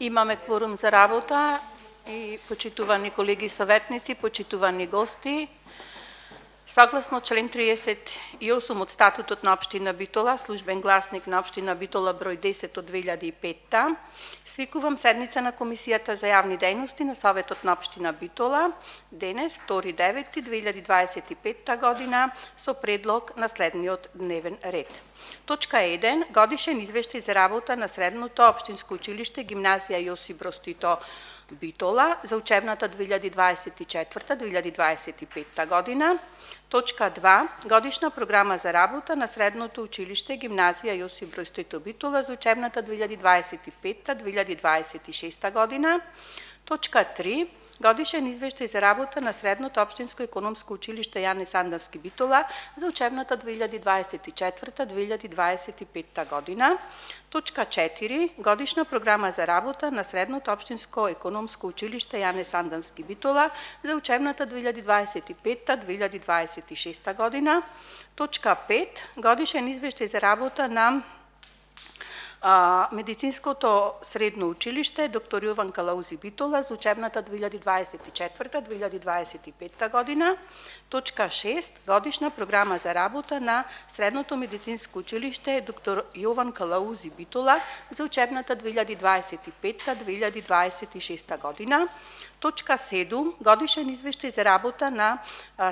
Имаме кворум за работа и почитувани колеги советници, почитувани гости. Согласно член 38 од статутот на општина Битола, службен гласник на општина Битола број 10 од 2005, свикувам седница на Комисијата за јавни дејности на Советот на општина Битола денес, 2.9.2025 година, со предлог на следниот дневен ред. Точка 1. Годишен извештај за работа на Средното општинско училиште Гимназија Јосип Броз Тито Битола за учебната 2024-2025 година. Точка 2. Годишна програма за работа на Средното училиште Гимназија Јосип Броз Тито Битола за учебната 2025-2026 година. Точка 3. Годишен извештај за работа на Средното општинско економско училиште Јане Сандански Битола за учебната 2024-2025 година. Точка 4. Годишна програма за работа на Средното општинско економско училиште Јане Сандански Битола за учебната 2025-2026 година. Точка 5. Годишен извештај за работа на Медицинското средно училиште доктор Јован Калаузи Битола за учебната 2024-2025 година. Точка 6. Годишна програма за работа на Средното медицинско училиште доктор Јован Калаузи Битола за учебната 2025-2026 година. Точка 7. Годишен извештај за работа на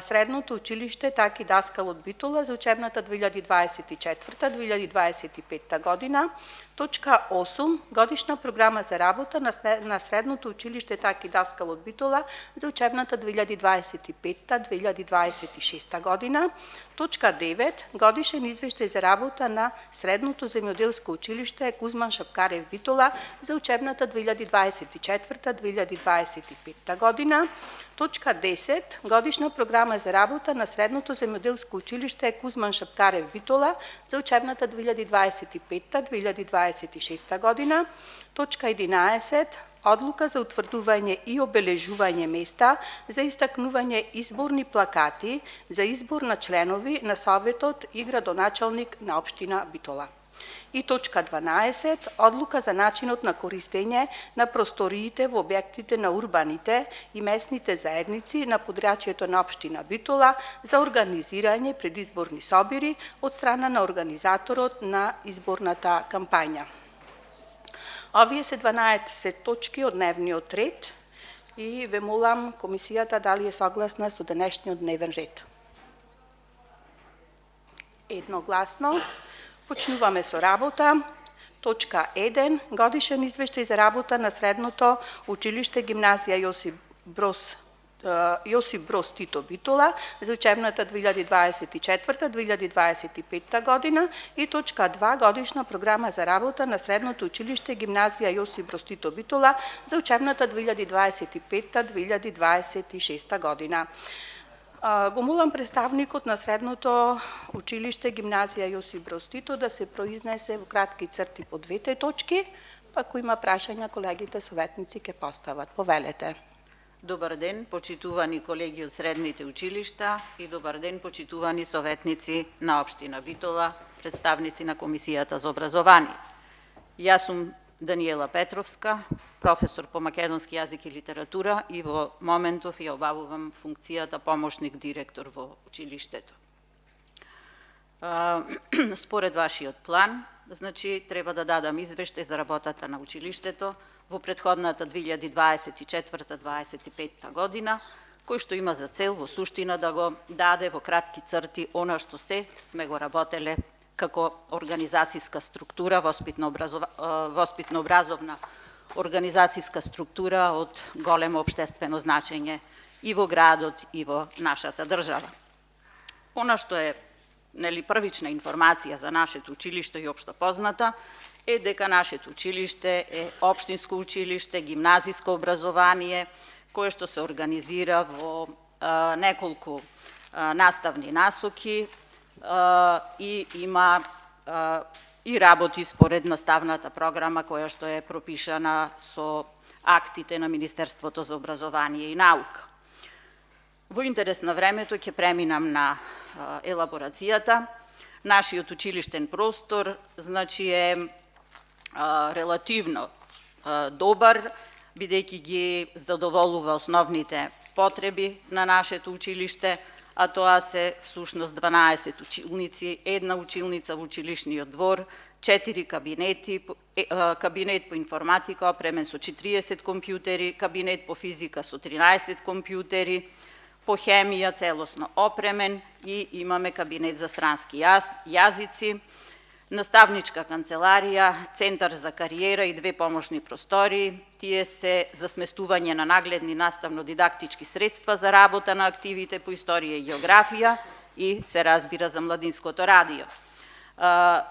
Средното училиште Таки Даскал од Битола за учебната 2024-2025 година. Точка 8. Годишна програма за работа на Средното училиште Таки Даскал од Битола за учебната 2025-2026 година. Точка 9. Годишен извештај за работа на Средното земјоделско училиште Кузман Шапкарев Битола за учебната 2024-2025 година. Точка 10. Годишна програма за работа на Средното земјоделско училиште Кузман Шапкарев Битола за учебната 2025-2026 година. Точка 11. Одлука за утврдување и обележување места за истакнување изборни плакати за избор на членови на Советот и градоначалник на општина Битола. И точка 12. Одлука за начинот на користење на просториите во објектите на урбаните и местните заедници на подрачјето на општина Битола за организирање предизборни собири од страна на организаторот на изборната кампања. Овие се 12 точки од дневниот ред и ве молам комисијата дали е согласна со денешниот дневен ред. Едногласно. Почнуваме со работа. Точка 1. Годишен извештај за работа на Средното училиште Гимназија Јосип Броз Тито Битола за учебната 2024-2025 година и точка 2. Годишна програма за работа на Средното училиште Гимназија Јосип Броз Тито Битола за учебната 2025-2026 година. Го молам представникот на Средното училиште Гимназија Јосип Броз Тито да се произнесе во кратки црти по двете точки, па ако има прашања колегите советници ќе постават. Повелете. Добар ден, почитувани колеги од средните училишта и добар ден, почитувани советници на општина Битола, представници на Комисијата за образование. Јас сум Даниела Петровска, професор по македонски јазик и литература и во моментов ја обавувам функцијата помошник директор во училиштето. Според вашиот план, значи, треба да дадам извештај за работата на училиштето во претходната 2024-2025 година, кој што има за цел во суштина да го даде во кратки црти она што се сме го работеле како организацијска структура, воспитно-образовна организацијска структура од големо општествено значење и во градот и во нашата држава. Она што е првична информација за нашето училиште и општо позната е дека нашето училиште е општинско училиште, гимназиско образование, кое што се организира во неколку наставни насоки и има и работи според наставната програма која што е пропишана со актите на Министерството за образование и наука. Во интерес на времето ќе преминам на елаборацијата. Нашиот училиштен простор значи е релативно добар, бидејќи ги задоволува основните потреби на нашето училиште, а тоа се всушност 12 училници, една училница во училишниот двор, 4 кабинети, кабинет по информатика опремен со 40 компјутери, кабинет по физика со 13 компјутери, по хемија целосно опремен и имаме кабинет за странски јазици, наставничка канцеларија, центар за кариера и 2 помошни простории. Тие се за сместување на нагледни наставно-дидактички средства за работа на активите по историја и географија и се разбира за младинското радио.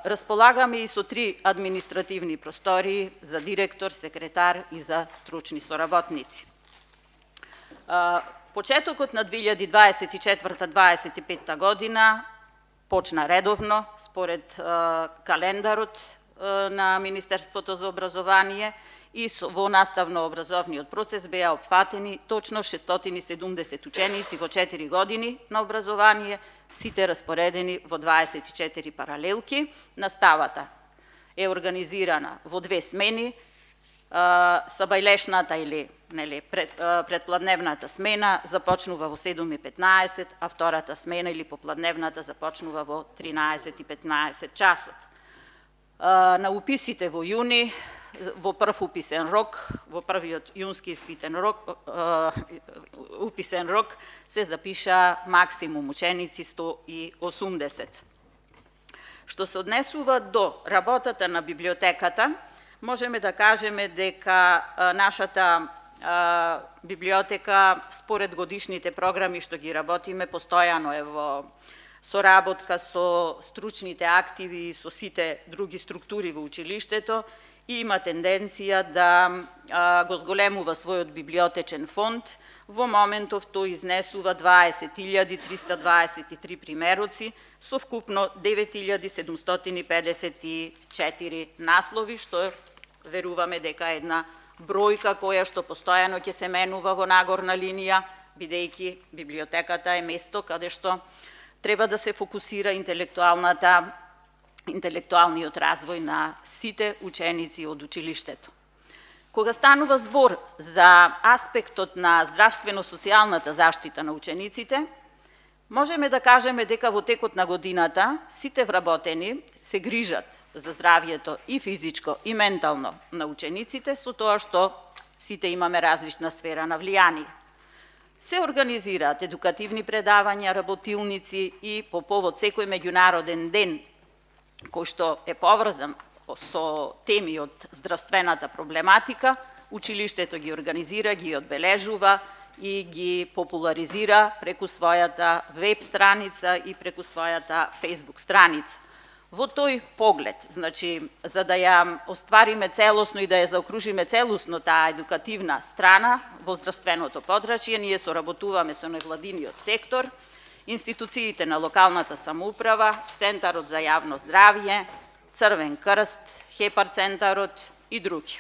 Располагаме и со 3 административни простории за директор, секретар и за стручни соработници. Почетокот на 2024-2025 година почна редовно, според календарот на Министерството за образование и во наставно-образовниот процес беа опфатени точно 670 ученици во 4 години на образование, сите распоредени во 24 паралелки. Наставата е организирана во 2 смени, сабајлешната или предпладневната смена започнува во 7:15, а втората смена или попладневната започнува во 13:15 часот. На уписите во јуни, во прв уписен рок, во првиот јунски испитен рок, уписен рок се запиша максимум ученици 180. Што се однесува до работата на библиотеката, можеме да кажеме дека нашата библиотека, според годишните програми што ги работиме, постојано е во соработка со стручните активи и со сите други структури во училиштето и има тенденција да го зголемува својот библиотечен фонд. Во моментов тој изнесува 20.323 примероци со вкупно 9.754 наслови, што веруваме дека е една бројка која што постојано ќе се менува во нагорна линија, бидејќи библиотеката е место каде што треба да се фокусира интелектуалниот развој на сите ученици од училиштето. Кога станува збор за аспектот на здравствено-социјалната заштита на учениците, можеме да кажеме дека во текот на годината сите вработени се грижат за здравјето и физичко и ментално на учениците, со тоа што сите имаме различна сфера на влијание. Се организираат едукативни предавања, работилници и по повод секој меѓународен ден кој што е поврзан со теми од здравствената проблематика, училиштето ги организира, ги одбележува и ги популаризира преку својата веб страница и преку својата фейсбук страница. Во тој поглед, значи, за да ја оствариме целосно и да ја заокружиме целосно таа едукативна страна во здравственото подрачје, ние соработуваме со невладиниот сектор, институциите на локалната самоуправа, Центарот за јавно здравје, Црвен крст, Хепар центарот и други.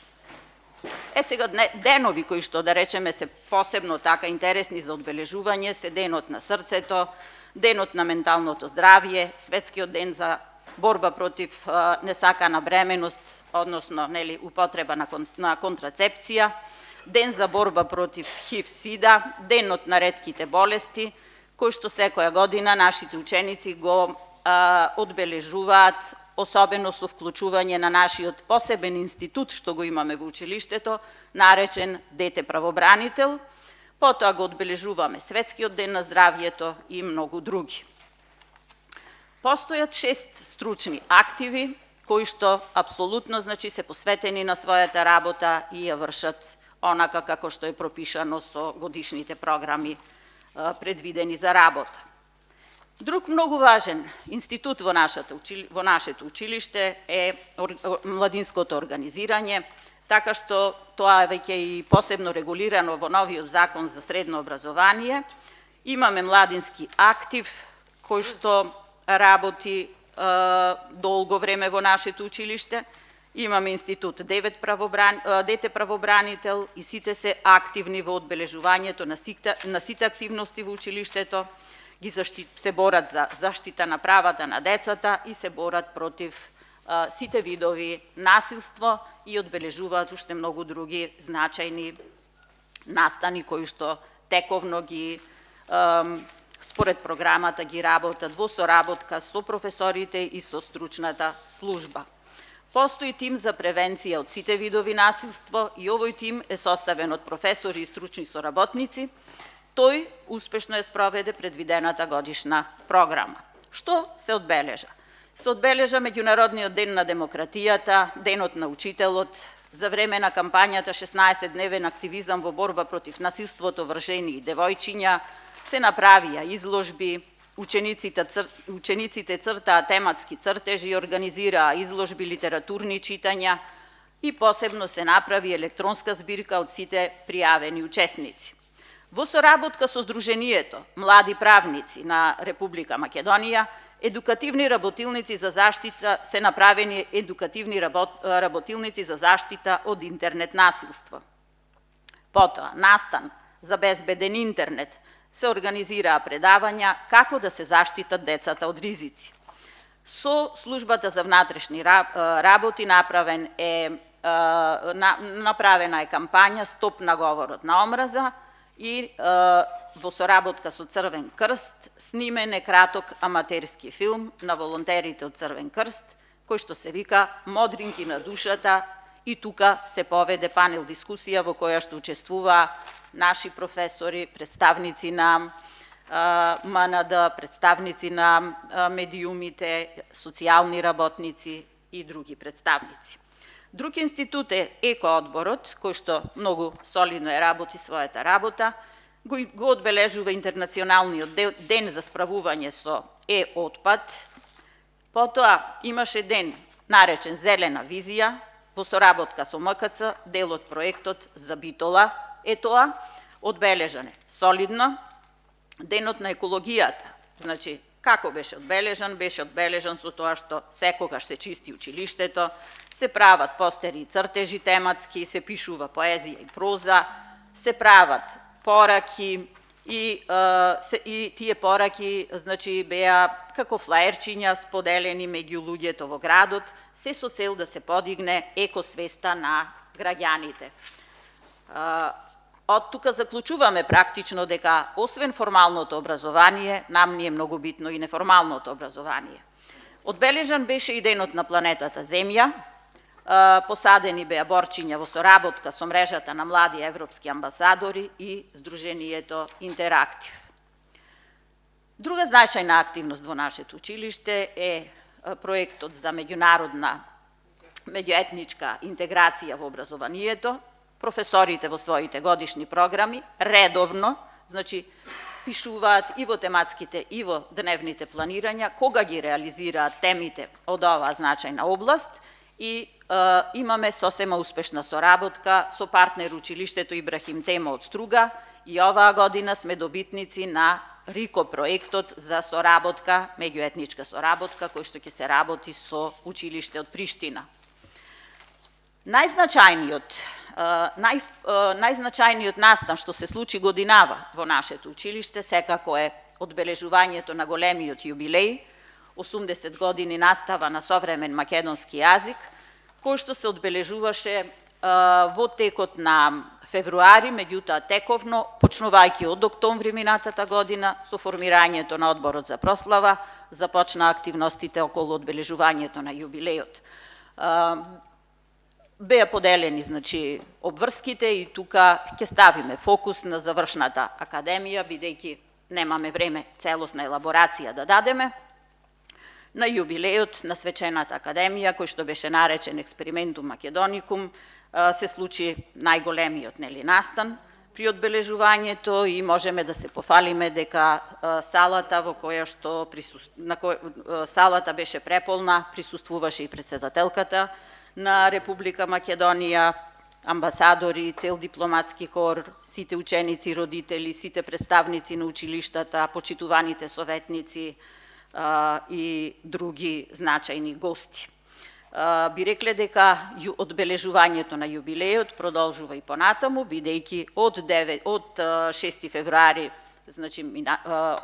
Сега денови кои што да речеме се посебно така интересни за одбележување се денот на срцето, денот на менталното здравје, светскиот ден за борба против несакана бременост, односно употреба на контрацепција, ден за борба против ХИВ-СИДА, денот на ретките болести, кој што секоја година нашите ученици го одбележуваат, особено со вклучување на нашиот посебен институт што го имаме во училиштето, наречен Дете правобранител, потоа го одбележуваме Светскиот ден на здравјето и многу други. Постојат 6 стручни активи кои што апсолутно се посветени на својата работа и ја вршат онака како што е пропишано со годишните програми предвидени за работа. Друг многу важен институт во нашето училиште е младинското организирање, така што тоа е веќе и посебно регулирано во новиот закон за средно образование. Имаме младински актив кој што работи долго време во нашето училиште. Имаме институт Дете правобранител и сите се активни во одбележувањето на сите активности во училиштето, се борат за заштита на правата на децата и се борат против сите видови насилство и одбележуваат уште многу други значајни настани кои што тековно ги според програмата ги работат во соработка со професорите и со стручната служба. Постои тим за превенција од сите видови насилство и овој тим е составен од професори и стручни соработници. Тој успешно спроведе предвидената годишна програма. Што се одбележа? Се одбележа Меѓународниот ден на демократијата, Денот на учителот, за време на кампањата 16-дневен активизам во борба против насилството врз жени и девојчиња, се направија изложби, учениците цртаа тематски цртежи, организираа изложби, литературни читања и посебно се направи електронска збирка од сите пријавени учесници. Во соработка со Сдруженијето Млади правници на Република Македонија, едукативни работилници за заштита се направени едукативни работилници за заштита од интернет насилство. Потоа, настан за безбеден интернет, се организираа предавања како да се заштитат децата од ризици. Со службата за внатрешни работи направена е кампања Стоп на говорот на омраза и во соработка со Црвен крст снимен е краток аматерски филм на волонтерите од Црвен крст, кој што се вика Модринки на душата, и тука се поведе панел дискусија во која што учествуваа наши професори, представници на МНД, представници на медиумите, социјални работници и други представници. Друг институт е Еко-одборот, кој што многу солидно работи својата работа, го одбележува Интернационалниот ден за справување со Е-отпад. Потоа имаше ден наречен Зелена визија, во соработка со МКЦ, дел од проектот за Битола е тоа, одбележане солидно. Денот на екологијата, значи, како беше одбележан? Беше одбележан со тоа што секогаш се чисти училиштето, се прават постери и цртежи тематски, се пишува поезија и проза, се прават пораки и тие пораки, значи, беа како флаерчиња споделени меѓу луѓето во градот, се со цел да се подигне екосвеста на граѓаните. Од тука заклучуваме практично дека, освен формалното образование, нам ни е многу битно и неформалното образование. Одбележан беше и денот на планетата Земја, посадени беа борчиња во соработка со мрежата на млади европски амбасадори и Сдруженијето Интерактив. Друга значајна активност во нашето училиште е проектот за меѓународна меѓуетничка интеграција во образованието. Професорите во своите годишни програми редовно, значи, пишуваат и во тематските и во дневните планирања кога ги реализираат темите од оваа значајна област и имаме сосема успешна соработка со партнер училиштето Ибрахим Темо од Струга и оваа година сме добитници на РИКО проектот за соработка, меѓуетничка соработка, кој што ќе се работи со училиште од Приштина. Најзначајниот настан што се случи годинава во нашето училиште секако е одбележувањето на големиот јубилеј, 80 години настава на современ македонски јазик, кој што се одбележуваше во текот на февруари, меѓутоа тековно, почнувајќи од октомври минатата година, со формирањето на Одборот за прослава, започна активностите околу одбележувањето на јубилејот. Беа поделени, значи, обврските и тука ќе ставиме фокус на завршната академија, бидејќи немаме време целосна елаборација да дадеме. На јубилејот на свечената академија, кој што беше наречен Експериментум Македоникум, се случи најголемиот настан при одбележувањето и можеме да се пофалиме дека салата во која што салата беше преполна, присуствуваше и претседателката на Република Македонија, амбасадори, цел дипломатски хор, сите ученици, родители, сите представници на училиштата, почитуваните советници и други значајни гости. Би рекле дека одбележувањето на јубилејот продолжува и понатаму, бидејќи од 6 февруари Значи,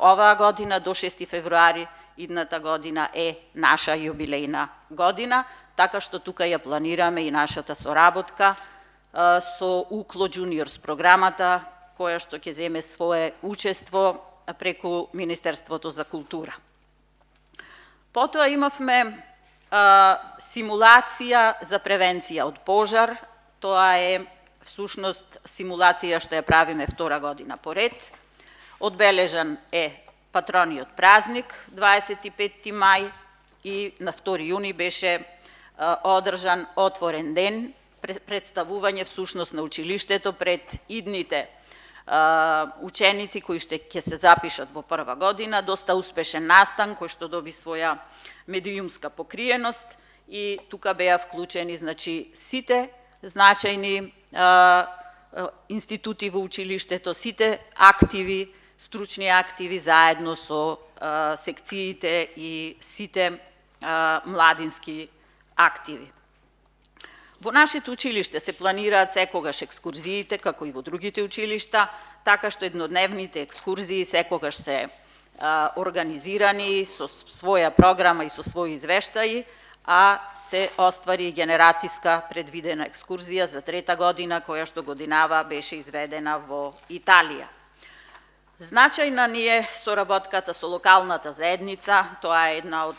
оваа година до 6 февруари, идната година е наша јубилејна година, така што тука ја планираме и нашата соработка со УКЛО Juniors програмата, која што ќе земе свое учество преку Министерството за култура. Потоа имавме симулација за превенција од пожар. Тоа е всушност симулација што ја правиме втора година поред. Одбележан е патрониот празник 25 мај и на 2 јуни беше одржан отворен ден, представување всушност на училиштето пред идните ученици кои ќе се запишат во прва година, доста успешен настан кој што доби своја медиумска покриеност и тука беа вклучени значи сите значајни институти во училиштето, сите активи, стручни активи заедно со секциите и сите младински активи. Во нашето училиште се планираат секогаш екскурзиите, како и во другите училишта, така што еднодневните екскурзии секогаш се организирани со своја програма и со своји извештаи, а се оствари генерацијска предвидена екскурзија за 3-та година, која што годинава беше изведена во Италија. Значајна ни е соработката со локалната заедница, тоа е една од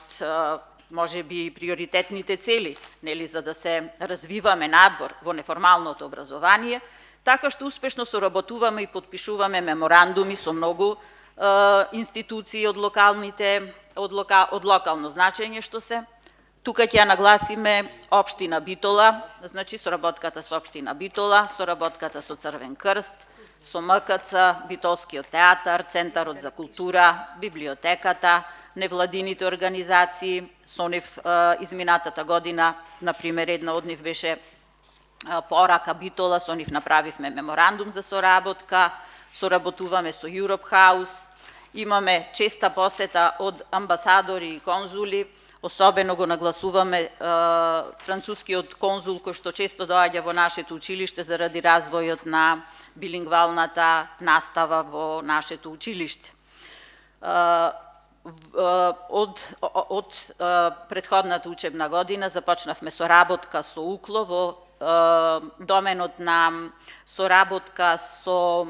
може би приоритетните цели, нели, за да се развиваме надвор во неформалното образование, така што успешно соработуваме и подпишуваме меморандуми со многу институции од локално значење што се. Тука ќе нагласиме општина Битола, значи соработката со општина Битола, соработката со Црвен крст, со МКЦ, Битолскиот театар, Центарот за култура, библиотеката, невладините организации, со нив изминатата година, например, една од нив беше Порака Битола, со нив направивме меморандум за соработка, соработуваме со Europe House, имаме честа посета од амбасадори и конзули, особено го нагласуваме францускиот конзул кој што често доаѓа во нашето училиште заради развојот на билингвалната настава во нашето училиште. Од претходната учебна година започнавме соработка со УКЛО во доменот на соработка со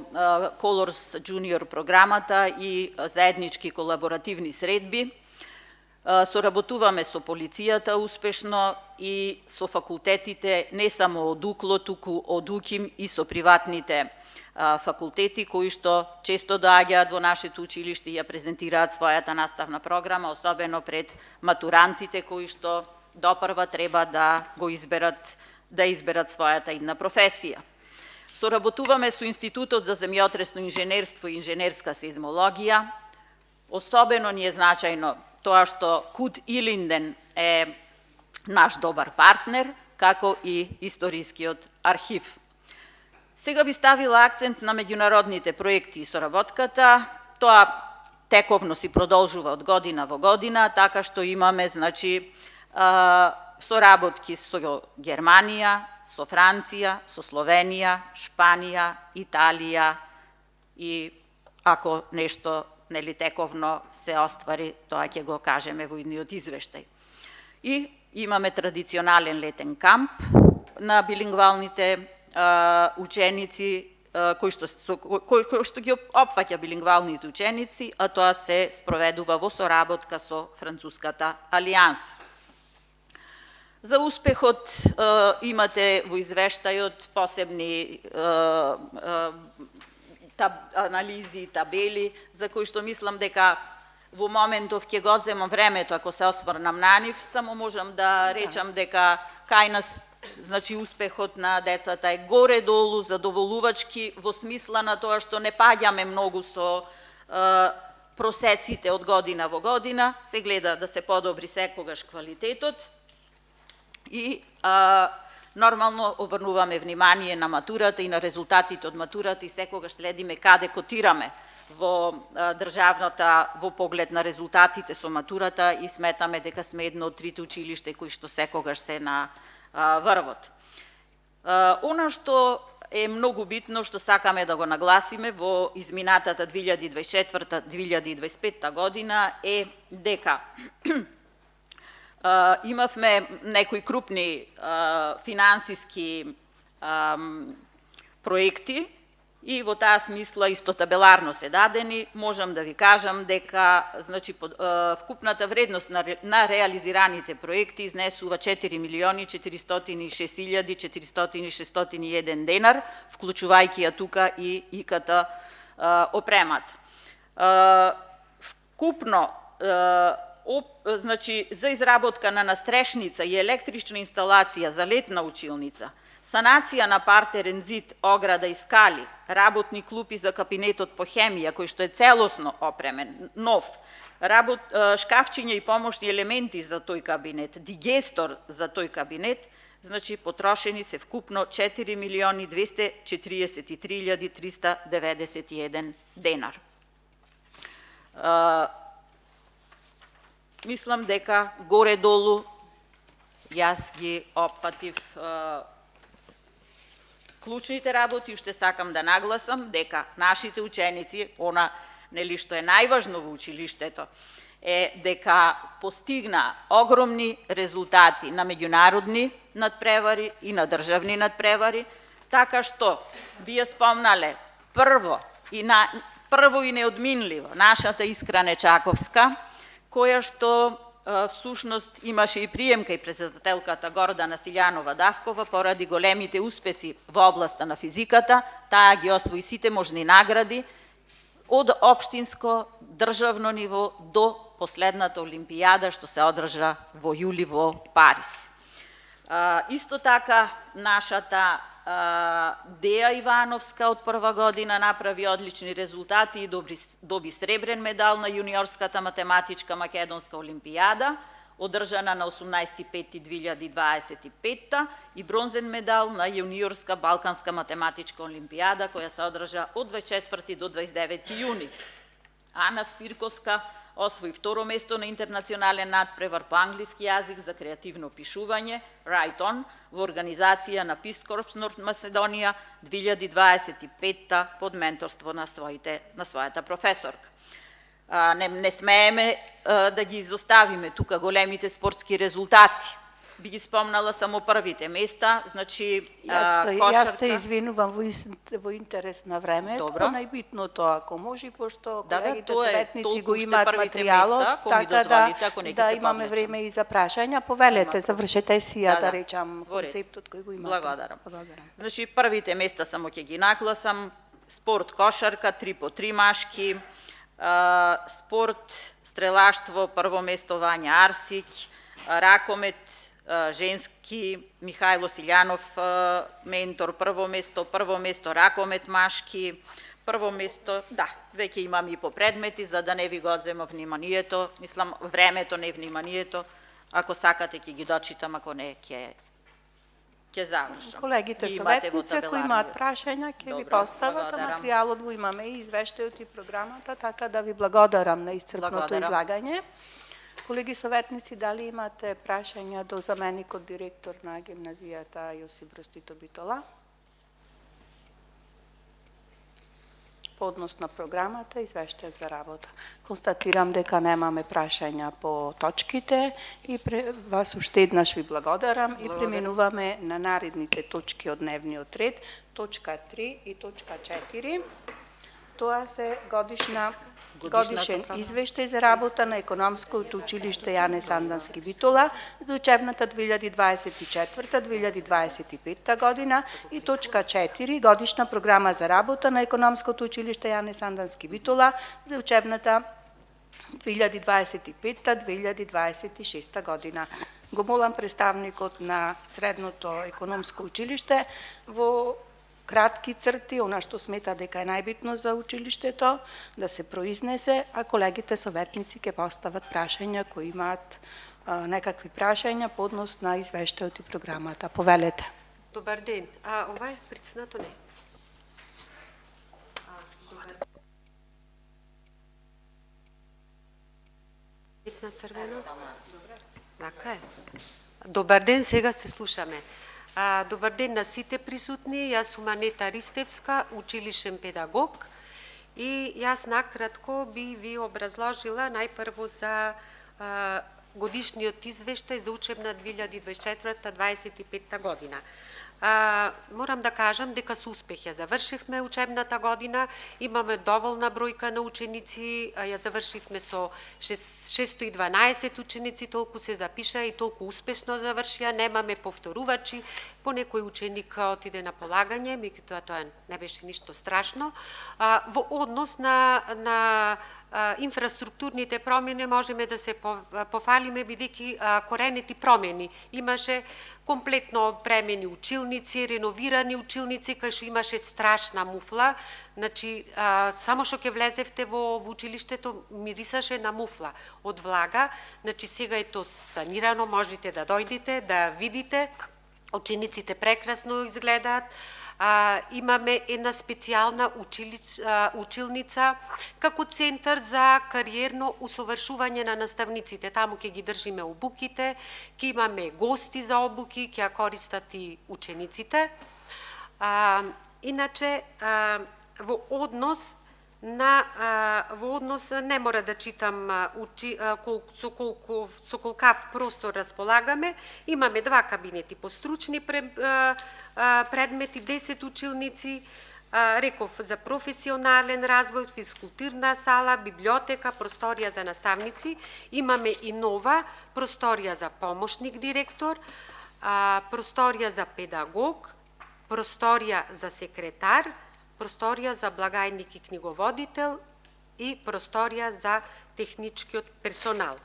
Colors Junior програмата и заеднички колаборативни средби. Соработуваме со полицијата успешно и со факултетите, не само од УКЛО, туку од УКИМ и со приватните факултети кои што често доаѓаат во нашето училиште и ја презентираат својата наставна програма, особено пред матурантите кои што допрва треба да изберат својата идна професија. Соработуваме со Институтот за земјотресно инженерство и инженерска сеизмологија. Особено ни е значајно тоа што КУД Илинден е наш добар партнер, како и историскиот архив. Сега би ставила акцент на меѓународните проекти и соработката. Тоа тековно си продолжува од година во година, така што имаме, значи, соработки со Германија, со Франција, со Словенија, Шпанија, Италија и ако нешто нели тековно се оствари, тоа ќе го кажеме во идниот извештај. И имаме традиционален летен камп на билингвалните ученици, кој што ги опфаќа билингвалните ученици, а тоа се спроведува во соработка со Француската алијанса. За успехот имате во извештајот посебни анализи и табели, за кои што мислам дека во моментов ќе го земам времето ако се осврнам на нив, само можам да речам дека кај нас, значи, успехот на децата е горе-долу задоволувачки во смисла на тоа што не паѓаме многу со просеците од година во година, се гледа да се подобри секогаш квалитетот и нормално обрнуваме внимание на матурата и на резултатите од матурата и секогаш следиме каде котираме во државната во поглед на резултатите со матурата и сметаме дека сме едно од трите училишта кои што секогаш се на врвот. Она што е многу битно што сакаме да го нагласиме во изминатата 2024-2025 година е дека имавме некои крупни финансиски проекти и во таа смисла исто табеларно се дадени. Можам да ви кажам дека значи вкупната вредност на реализираните проекти изнесува 4.406.401 денар, вклучувајќи ја тука и ИКТ опремата. Вкупно значи за изработка на настрешница и електрична инсталација за летна училница, санација на партерен зид, ограда и скали, работни клупи за кабинетот по хемија, кој што е целосно опремен, нов, шкафчиња и помошни елементи за тој кабинет, дигестор за тој кабинет, значи потрошени се вкупно 4.243.391 денар. Мислам дека горе-долу јас ги опфатив клучните работи, уште сакам да нагласам дека нашите ученици, она нели што е најважно во училиштето, е дека постигна огромни резултати на меѓународни надпревари и на државни надпревари, така што би ја спомнале прво и неодминливо нашата Искра Нечаковска, која што всушност имаше и прием кај председателката Гордана Силјанова Давкова поради големите успеси во областа на физиката, таа ги освои сите можни награди од општинско државно ниво до последната олимпијада што се одржа во јули во Париз. Исто така нашата Деја Ивановска од прва година направи одлични резултати и доби сребрен медал на јуниорската математичка македонска олимпијада, одржана на 18.5.2025 и бронзен медал на јуниорска балканска математичка олимпијада која се одржа од 24 до 29 јуни. Ана Спирковска освои второ место на интернационален надпревар по англиски јазик за креативно пишување, Write On, во организација на Peace Corps Норт Македонија 2025 под менторство на својата професорка. Не смееме да ги изоставиме тука големите спортски резултати. Би ги спомнала само првите места, значи кошарка. Јас се извинувам во интерес на времето, најбитното ако може, пошто колегите советници го имаат материјалот, така да имаме време и за прашања. Повелете, завршете си ја да речам концептот кој го имате. Благодарам. Значи првите места само ќе ги нагласам: спорт кошарка 3x3 машки, спорт стрелаштво прво место Вања Арсик, ракомет женски Михајло Силјанов ментор прво место ракомет машки, прво место, да, веќе имам и по предмети, за да не ви го одземам вниманието, мислам времето, не вниманието, ако сакате ќе ги дочитам, ако не ќе завршам. Колегите советници кои имаат прашања ќе ви постават, материјалот го имаме и извештајот и програмата, така да ви благодарам на исцрпното излагање. Колеги советници, дали имате прашања до заменикот директор на гимназијата Јосип Брз Тито Битола? По однос на програмата, извештајот за работа. Констатирам дека немаме прашања по точките и вас уште еднаш ви благодарам и преминуваме на наредните точки од дневниот ред, точка 3 и точка 4. Тоа се годишен извештај за работа на Економското училиште Јане Сандански Битола за учебната 2024-2025 година и точка 4 годишна програма за работа на Економското училиште Јане Сандански Битола за учебната 2025-2026 година. Го молам представникот на Средното економско училиште во кратки црти, она што смета дека е најбитно за училиштето, да се произнесе, а колегите советници ќе постават прашања кои имаат некакви прашања по однос на извештајот и програмата. Повелете. Добар ден. Ова е председател не? На црвено? Така е. Добар ден, сега се слушаме. Добар ден на сите присутни. Јас сум Анета Ристевска, училишен педагог. И јас накратко би ви образложила најпрво за годишниот извештај за учебна 2024-2025 година. Морам да кажам дека со успех ја завршивме учебната година, имаме доволна бројка на ученици, ја завршивме со 612 ученици, толку се запиша и толку успешно завршија, немаме повторувачи, по некој ученик отиде на полагање, меѓутоа тоа не беше ништо страшно. Во однос на инфраструктурните промени можеме да се пофалиме бидејќи коренети промени. Имаше комплетно премени училници, реновирани училници, кај што имаше страшна муфла. Значи, само што ќе влезевте во училиштето, мирисаше на муфла од влага. Значи, сега е то санирано, можете да дојдете, да видите. Учениците прекрасно изгледаат. Имаме една специјална училница како центар за кариерно усовршување на наставниците. Таму ќе ги држиме обуките, ќе имаме гости за обуки, ќе ја користат и учениците. Иначе, во однос не мора да читам со колкав простор располагаме. Имаме 2 кабинети по стручни предмети, 10 училници, реков за професионален развој, физкултурна сала, библиотека, просторија за наставници. Имаме и нова просторија за помошник директор, просторија за педагог, просторија за секретар, просторија за благајник и книговодител и просторија за техничкиот персонал.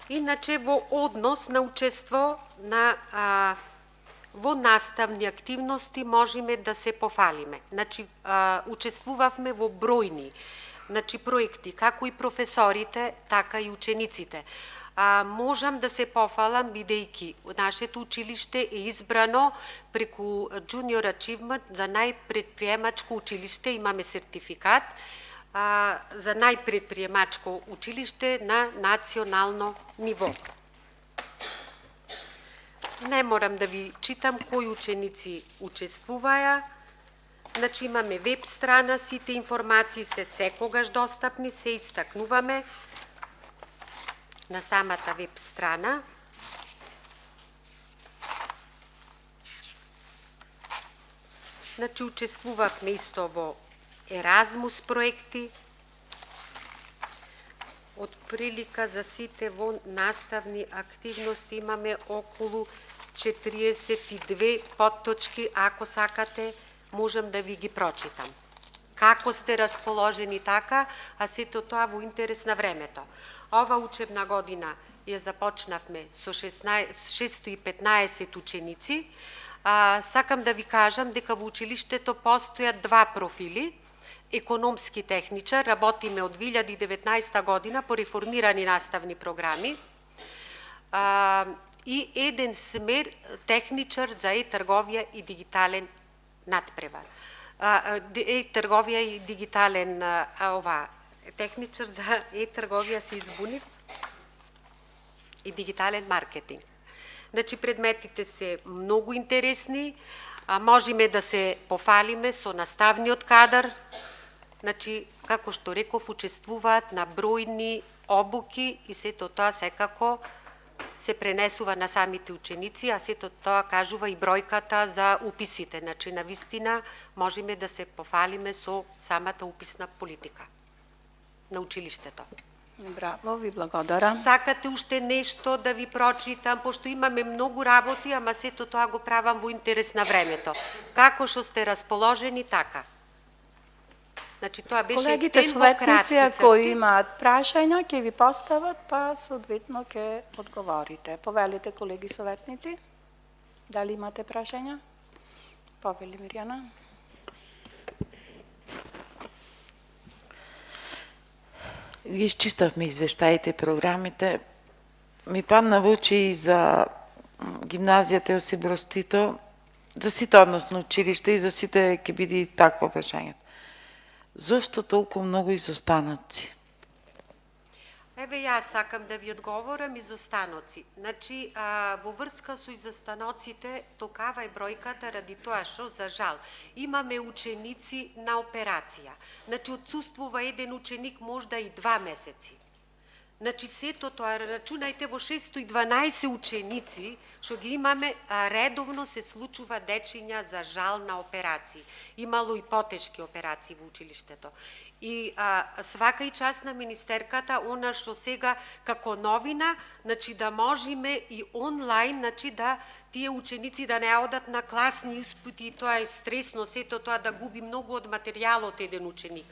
Иначе во однос на учество во наставни активности можеме да се пофалиме. Значи, учествувавме во бројни проекти, како и професорите, така и учениците. Можам да се пофалам бидејќи нашето училиште е избрано преку Junior Achievement за најпредприемачко училиште, имаме сертификат за најпредприемачко училиште на национално ниво. Не морам да ви читам кои ученици учествуваја. Значи, имаме веб страна, сите информации се секогаш достапни, се истакнуваме на самата веб страна. Значи, учествувавме исто во Еразмус проекти. Од прилика за сите во наставни активности имаме околу 42 подточки, ако сакате, можам да ви ги прочитам. Како сте расположени така, а сето тоа во интерес на времето. Ова учебна година ја започнавме со 615 ученици. Сакам да ви кажам дека во училиштето постојат 2 профили. Економски техничар, работиме од 2019 година по реформирани наставни програми. И еден смер техничар за трговија и дигитален надпревар. Трговија и дигитален техничар за трговија се избунив и дигитален маркетинг. Значи, предметите се многу интересни, можеме да се пофалиме со наставниот кадар. Значи, како што реков, учествуваат на бројни обуки и сето тоа секако се пренесува на самите ученици, а сето тоа кажува и бројката за уписите. Значи, навистина можеме да се пофалиме со самата уписна политика на училиштето. Браво, ви благодарам. Сакате уште нешто да ви прочитам, пошто имаме многу работи, ама сето тоа го правам во интерес на времето. Како што сте расположени, така. Значи, тоа беше колегите советници, ако имаат прашања, ќе ви постават, па соодветно ќе одговорите. Повелите, колеги советници, дали имате прашања? Повели, Мирјана. Ги изчиставме извештаите, програмите. Ми падна во очи за гимназијата Јосип Броз Тито, за сите односно училиште и за сите ќе биде такво прашањето. Зошто толку многу изостанаци? Еве јас сакам да ви одговорам изостаноци. Значи, во врска со изостаноците, толкава е бројката ради тоа што, за жал, имаме ученици на операција. Значи, отсуствува еден ученик можда и 2 месеци. Значи, сето тоа, рачунајте во 612 ученици, што ги имаме, редовно се случува дечиња за жал на операции. Имало и потешки операции во училиштето. И свака и част на министерката, она што сега како новина, значи да можеме и онлайн, значи да тие ученици да не одат на класни испити, тоа е стресно, сето тоа да губи многу од материјалот еден ученик.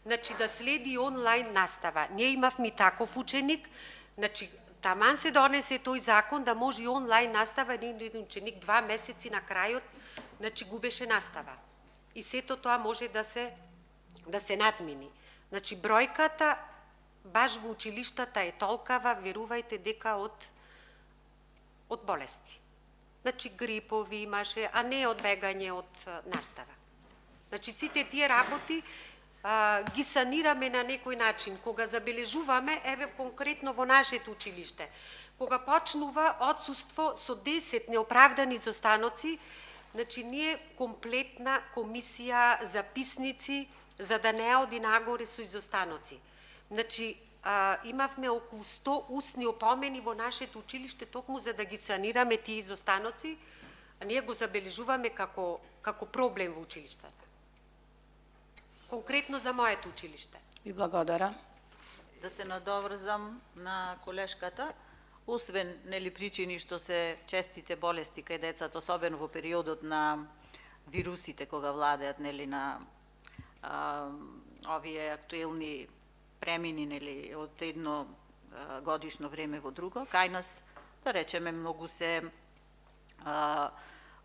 Значи да следи онлайн настава. Ние имавме таков ученик, значи таман се донесе тој закон да може и онлайн настава, еден ученик 2 месеци на крајот, значи губеше настава. И сето тоа може да се надмини. Значи бројката баш во училиштата е толкава, верувајте, дека од болести. Значи грипови имаше, а не од бегање од настава. Значи сите тие работи ги санираме на некој начин. Кога забележуваме, еве конкретно во нашето училиште, кога почнува отсуство со 10 неоправдани изостаноци, значи ние комплетна комисија, записници, за да не оди нагоре со изостаноци. Значи, имавме околу 100 устни опомени во нашето училиште, токму за да ги санираме тие изостаноци, а ние го забележуваме како проблем во училиштата. Конкретно за моето училиште. Ви благодарам. Да се надоврзам на колешката, освен причини што се честите болести кај децата, особено во периодот на вирусите кога владеат на овие актуелни премини од едно годишно време во друго, кај нас, да речеме, многу се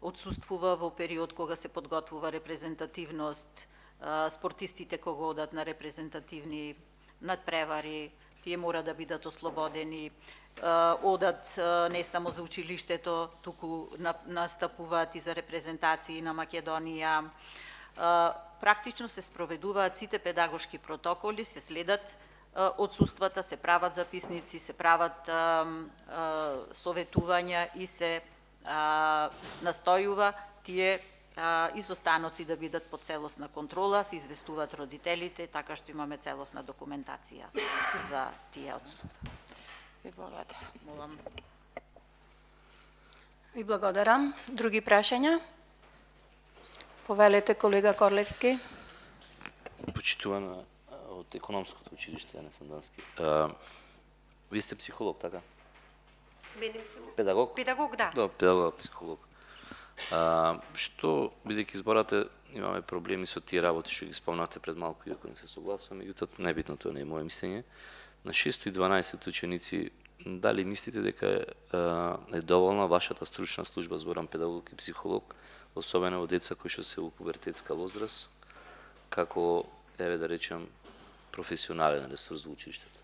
отсуствува во период кога се подготвува репрезентативност, спортистите кога одат на репрезентативни надпревари, тие мора да бидат ослободени, одат не само за училиштето, туку настапуваат и за репрезентации на Македонија. Практично се спроведуваат сите педагошки протоколи, се следат отсуствата, се прават записници, се прават советувања и се настојува тие изостаноци да бидат под целосна контрола, се известуваат родителите, така што имаме целосна документација за тие отсуства. Ви благодарам. Молам. Ви благодарам. Други прашања? Повелете, колега Корлевски. Почитувана од економското училиште, не сум дански. Ви сте психолог, така? Педагог? Педагог, да. Да, педагог, психолог. Што, бидејќи зборате, имаме проблеми со тие работи што ги спомнате пред малку, иако не се согласувам, меѓутоа небитно, тоа не е моје мислење. На 612 ученици, дали мислите дека е доволна вашата стручна служба, зборам педагог и психолог, особено во деца кои што се во пубертетска возраст, како, еве да речем, професионален ресурс во училиштето?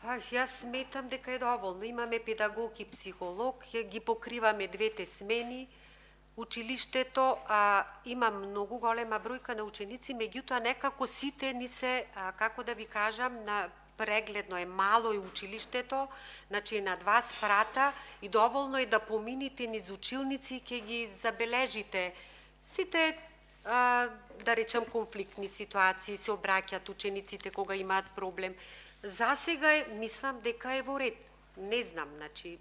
Јас сметам дека е доволно. Имаме педагог и психолог, ги покриваме двете смени. Училиштето има многу голема бројка на ученици, меѓутоа некако сите ни се, како да ви кажам, на прегледно е мало и училиштето, значи на 2 спрата и доволно е да помините низ училници, ќе ги забележите сите, да речем, конфликтни ситуации, се обраќаат учениците кога имаат проблем. За сега мислам дека е во ред. Не знам, значи,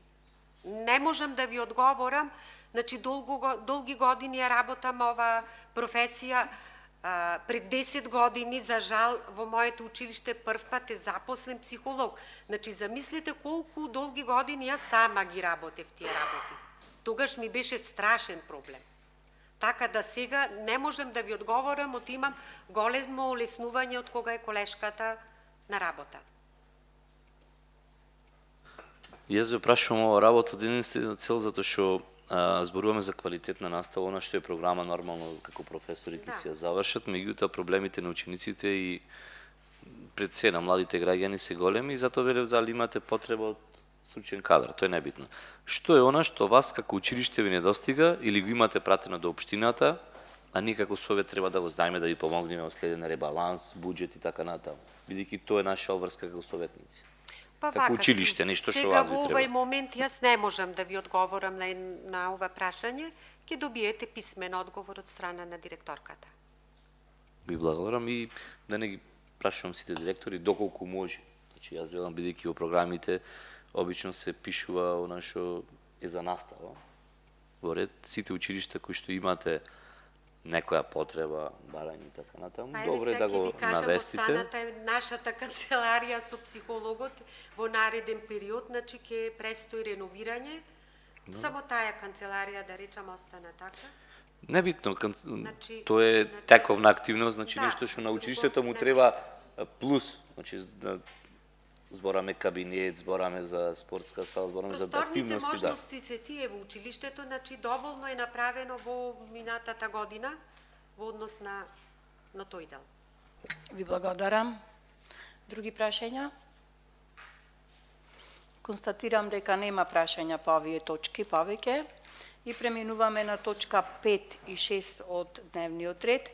не можам да ви одговорам, значи долги години ја работам ова професија. Пред 10 години, за жал, во моето училиште прв пат е запослен психолог. Значи, замислите колку долги години јас сама ги работев тие работи. Тогаш ми беше страшен проблем. Така да сега не можам да ви одговорам, имам големо олеснување од кога е колешката на работа. Јас ве прашувам ова работа од единствена цел, затоа што зборуваме за квалитетна настава, она што е програма нормално како професори ќе си ја завршат, меѓутоа проблемите на учениците и пред се на младите граѓани се големи и затоа велев дали имате потреба од стручен кадар, тоа е небитно. Што е она што вас како училиште ви недостига или го имате пратено до општината, а ние како совет треба да го знаеме да ви помогнеме во следен ребаланс, буџет и така натаму. Бидејќи тоа е наша обврска како советници. Па Како вака, училиште, нешто што сега вас ви во треба. овој момент јас не можам да ви одговорам на ова прашање, ќе добиете писмен одговор од страна на директорката. Ви благодарам и да не ги прашувам сите директори доколку може. Значи јас велам бидејќи во програмите обично се пишува она што е за настава. Во ред сите училишта кои што имате некоја потреба, барање и така натаму, добро е да го навестите. Останата е нашата канцеларија со психологот во нареден период, значи ќе престои реновирање. Само таа канцеларија, да речам, остана така. Небитно, Значи, тоа е тековна активност, значи да, нешто што на друго, училиштето му значи- треба плюс, значи збораме кабинет, збораме за спортска сала, збораме за Просторните активности, да. можности се тие во училиштето, значи доволно е направено во минатата година во однос на тој дел. Ви благодарам. Други прашања? Констатирам дека нема прашања по овие точки повеќе. И преминуваме на точка 5 и 6 од дневниот ред.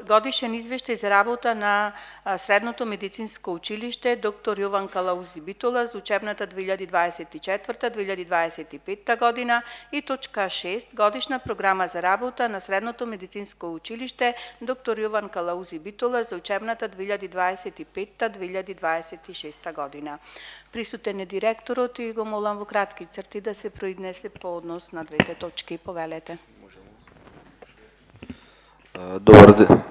Годишен извештај за работа на Средното медицинско училиште доктор Јован Калаузи Битола за учебната 2024-2025 година и точка 6 годишна програма за работа на Средното медицинско училиште доктор Јован Калаузи Битола за учебната 2025-2026 година. Присутен е директорот и го молам во кратки црти да се проиднесе по однос на двете точки. Повелете. Добар ден.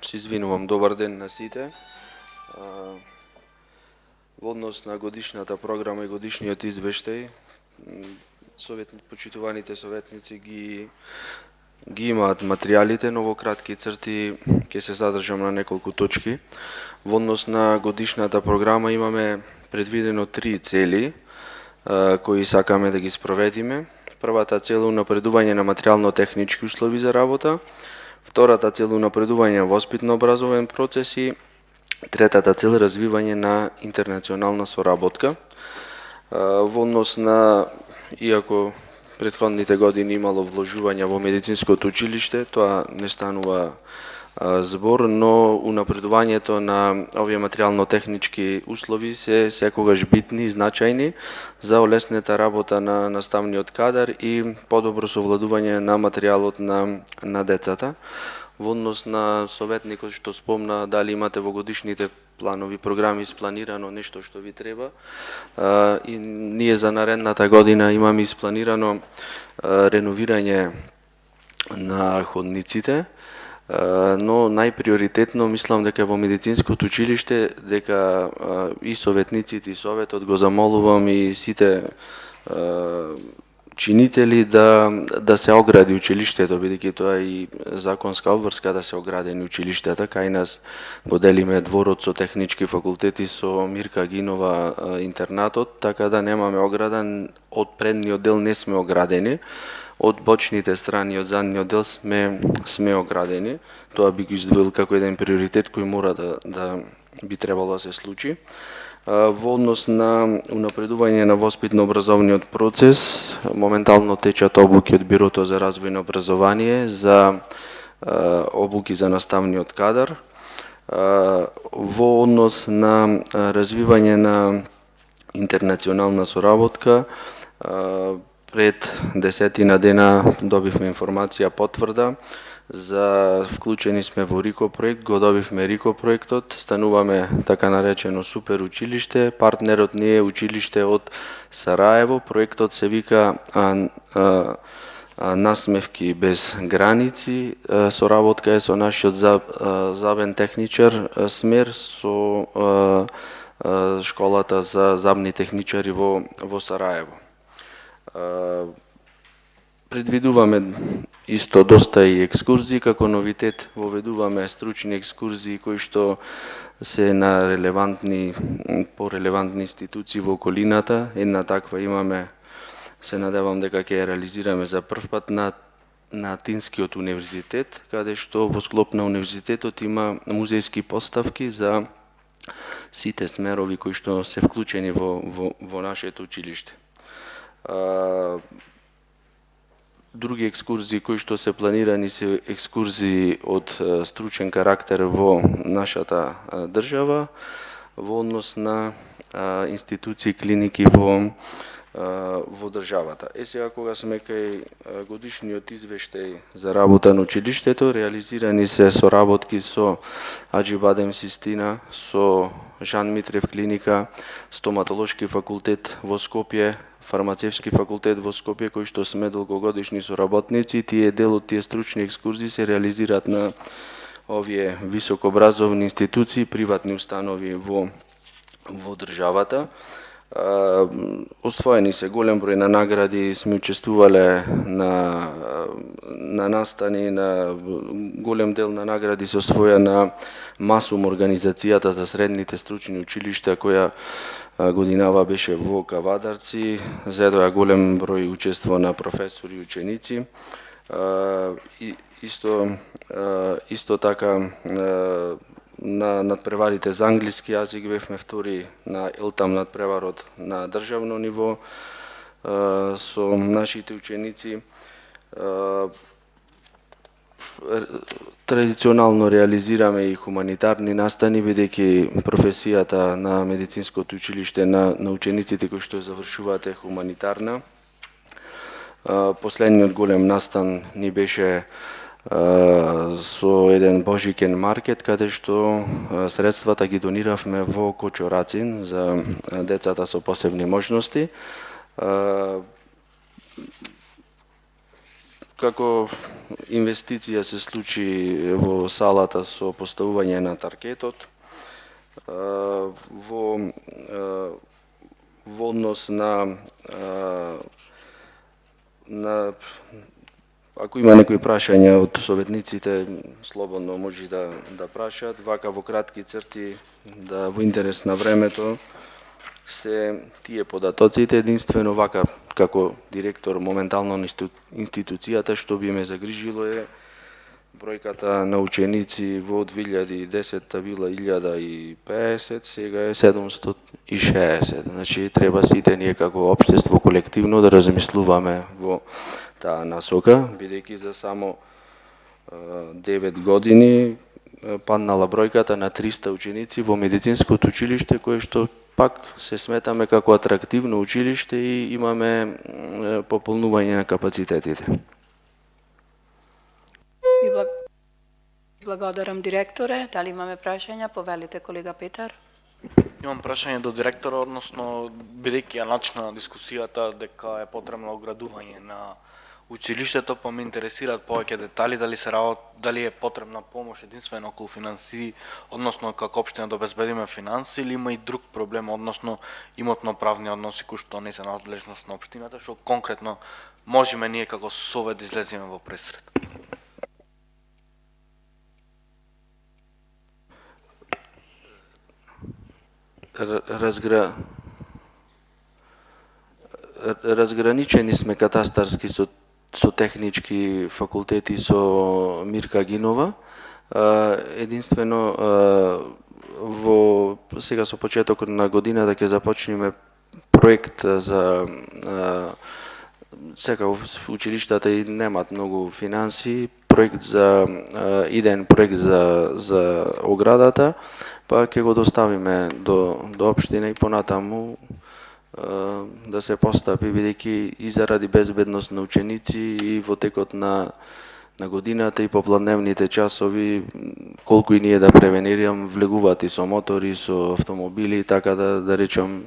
Се извинувам, добар ден на сите. Во однос на годишната програма и годишниот извештај, почитуваните советници ги имаат материјалите, но во кратки црти ќе се задржам на неколку точки. Во однос на годишната програма имаме предвидено 3 цели кои сакаме да ги спроведиме. Првата цел е унапредување на материјално-технички услови за работа, втората цел е унапредување на воспитно-образовен процес и третата цел е развивање на интернационална соработка. Во однос на, иако претходните години имало вложување во медицинското училиште, тоа не станува збор, но унапредувањето на овие материјално-технички услови се секогаш битни и значајни за олеснета работа на наставниот кадар и подобро совладување на материјалот на децата. Во однос на советникот што спомна дали имате во годишните планови програми испланирано нешто што ви треба, и ние за наредната година имаме испланирано реновирање на ходниците, но најприоритетно мислам дека во медицинското училиште дека и советниците и советот го замолувам и сите чинители да се огради училиштето, бидејќи тоа е и законска обврска да се оградени училиштата. Кај нас го делиме дворот со технички факултети со Мирка Гинова интернатот, така да немаме ограда, од предниот дел не сме оградени. Од бочните страни, од задниот дел сме оградени. Тоа би го издвоил како еден приоритет кој мора да би требало да се случи. Во однос на унапредување на воспитно-образовниот процес, моментално течат обуки од Бирото за развој на образование за обуки за наставниот кадар. Во однос на развивање на интернационална соработка, пред 10 дена добивме информација потврда за вклучени сме во РИКО проект, го добивме РИКО проектот, стануваме така наречено супер училиште, партнерот ни е училиште од Сараево, проектот се вика Насмевки без граници, соработка е со нашиот забен техничар смер со школата за забни техничари во Сараево. Предвидуваме исто доста и екскурзии, како новитет воведуваме стручни екскурзии кои што се на порелевантни институции во околината. Една таква имаме, се надевам дека ќе ја реализираме за прв пат на Атинскиот универзитет, каде што во склоп на универзитетот има музејски поставки за сите смерови кои што се вклучени во нашето училиште. други екскурзии кои што се планирани се екскурзии од стручен карактер во нашата држава во однос на институции, клиники во државата. Сега кога сме кај годишниот извештај за работа на училиштето, реализирани се соработки со Аџибадем Систина, со Жан Митрев клиника, стоматолошки факултет во Скопје, фармацевски факултет во Скопје, кои што сме долгогодишни соработници. Тие дел од тие стручни екскурзии се реализираат на овие високообразовни институции, приватни установи во државата. Освоени се голем број на награди, сме учествувале на настани, на голем дел на награди се освоја на МАСУМ, организацијата за средните стручни училишта, која годинава беше во Кавадарци, зедоја голем број учество на професори и ученици. Исто така на надпреварите за англиски јазик бевме втори на ЕЛТАМ надпреварот на државно ниво со нашите ученици. Традиционално реализираме и хуманитарни настани, бидејќи професијата на медицинското училиште на учениците кои што завршуваат е хуманитарна. Последниот голем настан ни беше со еден божикен маркет, каде што средствата ги дониравме во Кочорацин за децата со посебни можности. Како инвестиција се случи во салата со поставување на таркетот, во однос на ако има некои прашања од советниците, слободно може да прашаат. Вака во кратки црти, да во интерес на времето, се тие податоците. Единствено вака како директор моментално на институцијата што би ме загрижило е бројката на ученици во 2010 била 1050, сега е 760. Значи треба сите ние како општество колективно да размислуваме во таа насока, бидејќи за само 9 години паднала бројката на 300 ученици во медицинското училиште, кое што пак се сметаме како атрактивно училиште и имаме пополнување на капацитетите. Благодарам, директоре. Дали имаме прашања? Повелите, колега Петар. Имам прашање до директора, односно, бидејќи ја начна дискусијата дека е потребно оградување на училиштето, па ме интересираат повеќе детали, дали е потребна помош единствено околу финанси, односно како општина да обезбедиме финанси, или има и друг проблем, односно имотно-правни односи кои што не се надлежност на општината, што конкретно можеме ние како совет да излеземе во пресред. Разграничени сме катастарски со технички факултети со Мирка Гинова. Единствено сега со почетокот на годината ќе започнеме проект за секако училиштата и немаат многу финанси, идеен проект за оградата, па ќе го доставиме до општина и понатаму да се постапи, бидејќи и заради безбедност на ученици и во текот на годината и попладневните часови, колку и ние да превенирам, влегуваат и со мотори, со автомобили, така да речам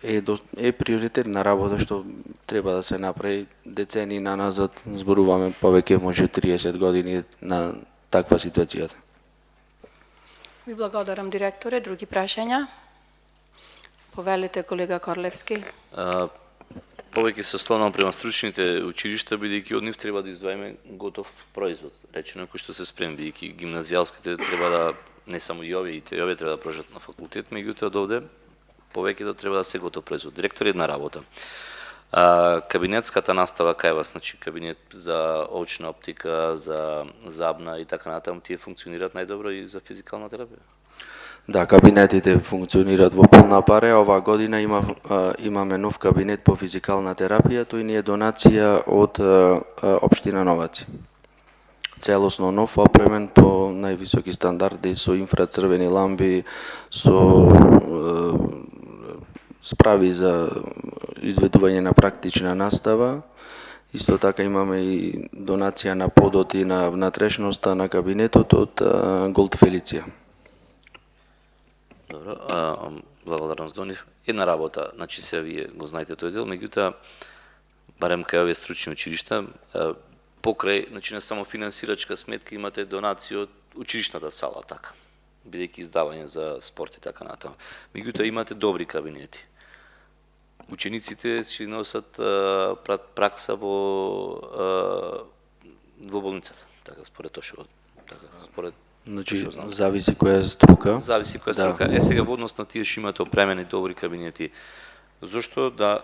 е приоритетна работа што треба да се направи. Децени наназад, зборуваме повеќе може 30 години на таква ситуацијата. Ви благодарам, директоре. Други прашања? Повелите, колега Корлевски. Повеќе се ослонам према стручните училишта, бидејќи од нив треба да издвоиме готов производ, речено кој што се спрем, бидејќи гимназијалските треба да, не само и овие треба да прожат на факултет, меѓутоа од овде повеќето треба да се готов производ. Директор една работа. Кабинетската настава кај вас, значи кабинет за очна оптика, за забна и така натаму, тие функционираат најдобро и за физикална терапија? Да, кабинетите функционираат во полна паре. Оваа година имаме нов кабинет по физикална терапија, тој ни е донација од општина Новаци. Целосно нов, опремен по највисоки стандарди, со инфрацрвени ламби, со справи за изведување на практична настава. Исто така имаме и донација на подот и на внатрешноста на кабинетот од Голд Фелиција. Добро, благодарност Донив. Една работа, значи се вие го знаете тој дел, меѓутоа барем кај овие стручни училишта, покрај, значи не само финансирачка сметка, имате донација од училишната сала, така, бидејќи издавање за спорт и така натаму. Меѓутоа имате добри кабинети. Учениците си носат пракса во болницата, така според тоа што така според Значи зависи која струка. Зависи која струка. Сега во однос на тие што имате опремени добри кабинети, зошто да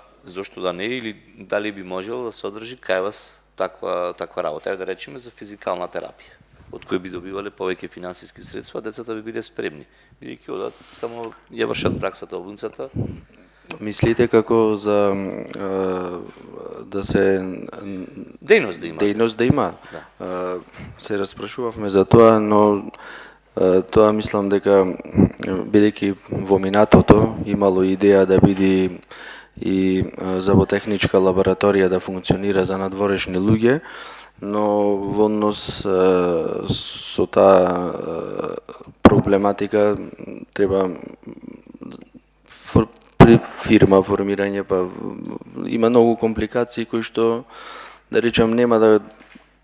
не, или дали би можело да се одржи кај вас таква работа, да речеме за физикална терапија, од кој би добивале повеќе финансиски средства, децата би биле спремни, бидејќи одат само ја вршат праксата во болницата. Мислите како за да се дејност да има? Да. Се распрашувавме за тоа, но тоа мислам дека бидејќи во минатото имало идеја да биде и зъботехничка лабораторија да функционира за надворешни луѓе, но во однос со таа проблематика треба при фирма формирање, па има многу компликации кои што, да речам, нема да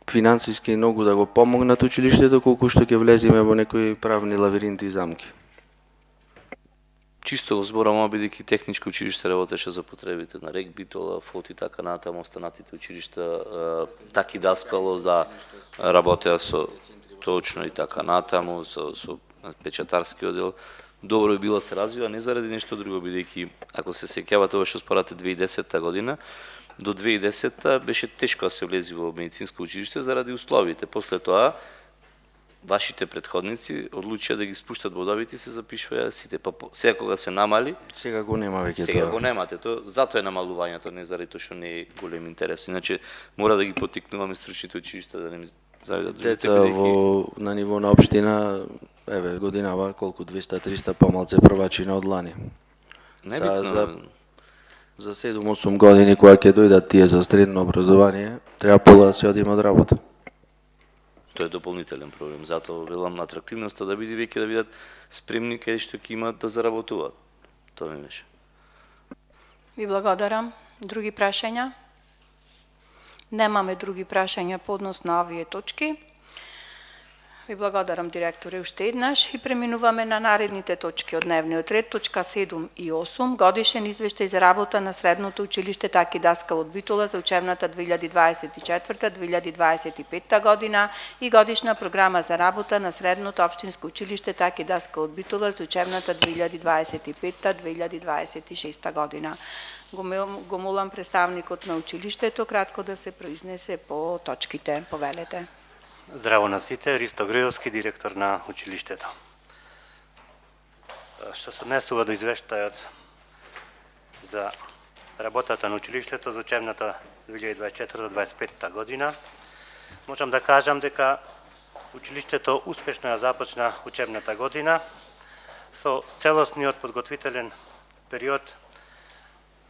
финансиски многу да го помогнат училиштето, колку што ќе влеземе во некои правни лавиринти и замки. Чисто го зборам, бидејќи техничко училиште работеше за потребите на регбитола, фот и така натаму, останатите училишта, таки даскало, да работеа со точно и така натаму, со печатарски оддел. Добро би било да се развива, не заради нешто друго, бидејќи ако се сеќавате ова што спорате 2010 година, до 2010 беше тешко да се влези во медицинско училиште заради условите. После тоа вашите претходници одлучија да ги спуштат бодовите и се запишуваја сите. Па сега кога се намали, сега го нема веќе тоа. Сега го немате, затоа е намалувањето, не заради тоа што не е голем интерес. Иначе мора да ги поттикнуваме стручните училишта да не завидат другите. Деца на ниво на општина, еве годинава колку 200-300 помалце првачина од лани. За 7-8 години кога ќе дојдат тие за средно образование, треба пола да се одиме од работа. Тоа е дополнителен проблем, затоа велам атрактивноста да биде веќе да бидат спремни кај што ќе имаат да заработуваат. Тоа ми беше. Ви благодарам. Други прашања? Немаме други прашања по однос на овие точки. Ви благодарам, директоре, уште еднаш и преминуваме на наредните точки од дневниот ред, точка 7 и 8, годишен извештај за работа на Средното училиште Таки Даскал од Битола за учебната 2024-2025 година и годишна програма за работа на Средното општинско училиште Таки Даскал од Битола за учебната 2025-2026 година. Го молам представникот на училиштето кратко да се произнесе по точките. Повелете. Здраво на сите, Ристо Груевски, директор на училиштето. Што се однесува до извештајот за работата на училиштето за учебната 2024-2025 година, можам да кажам дека училиштето успешно ја започна учебната година со целосниот подготвителен период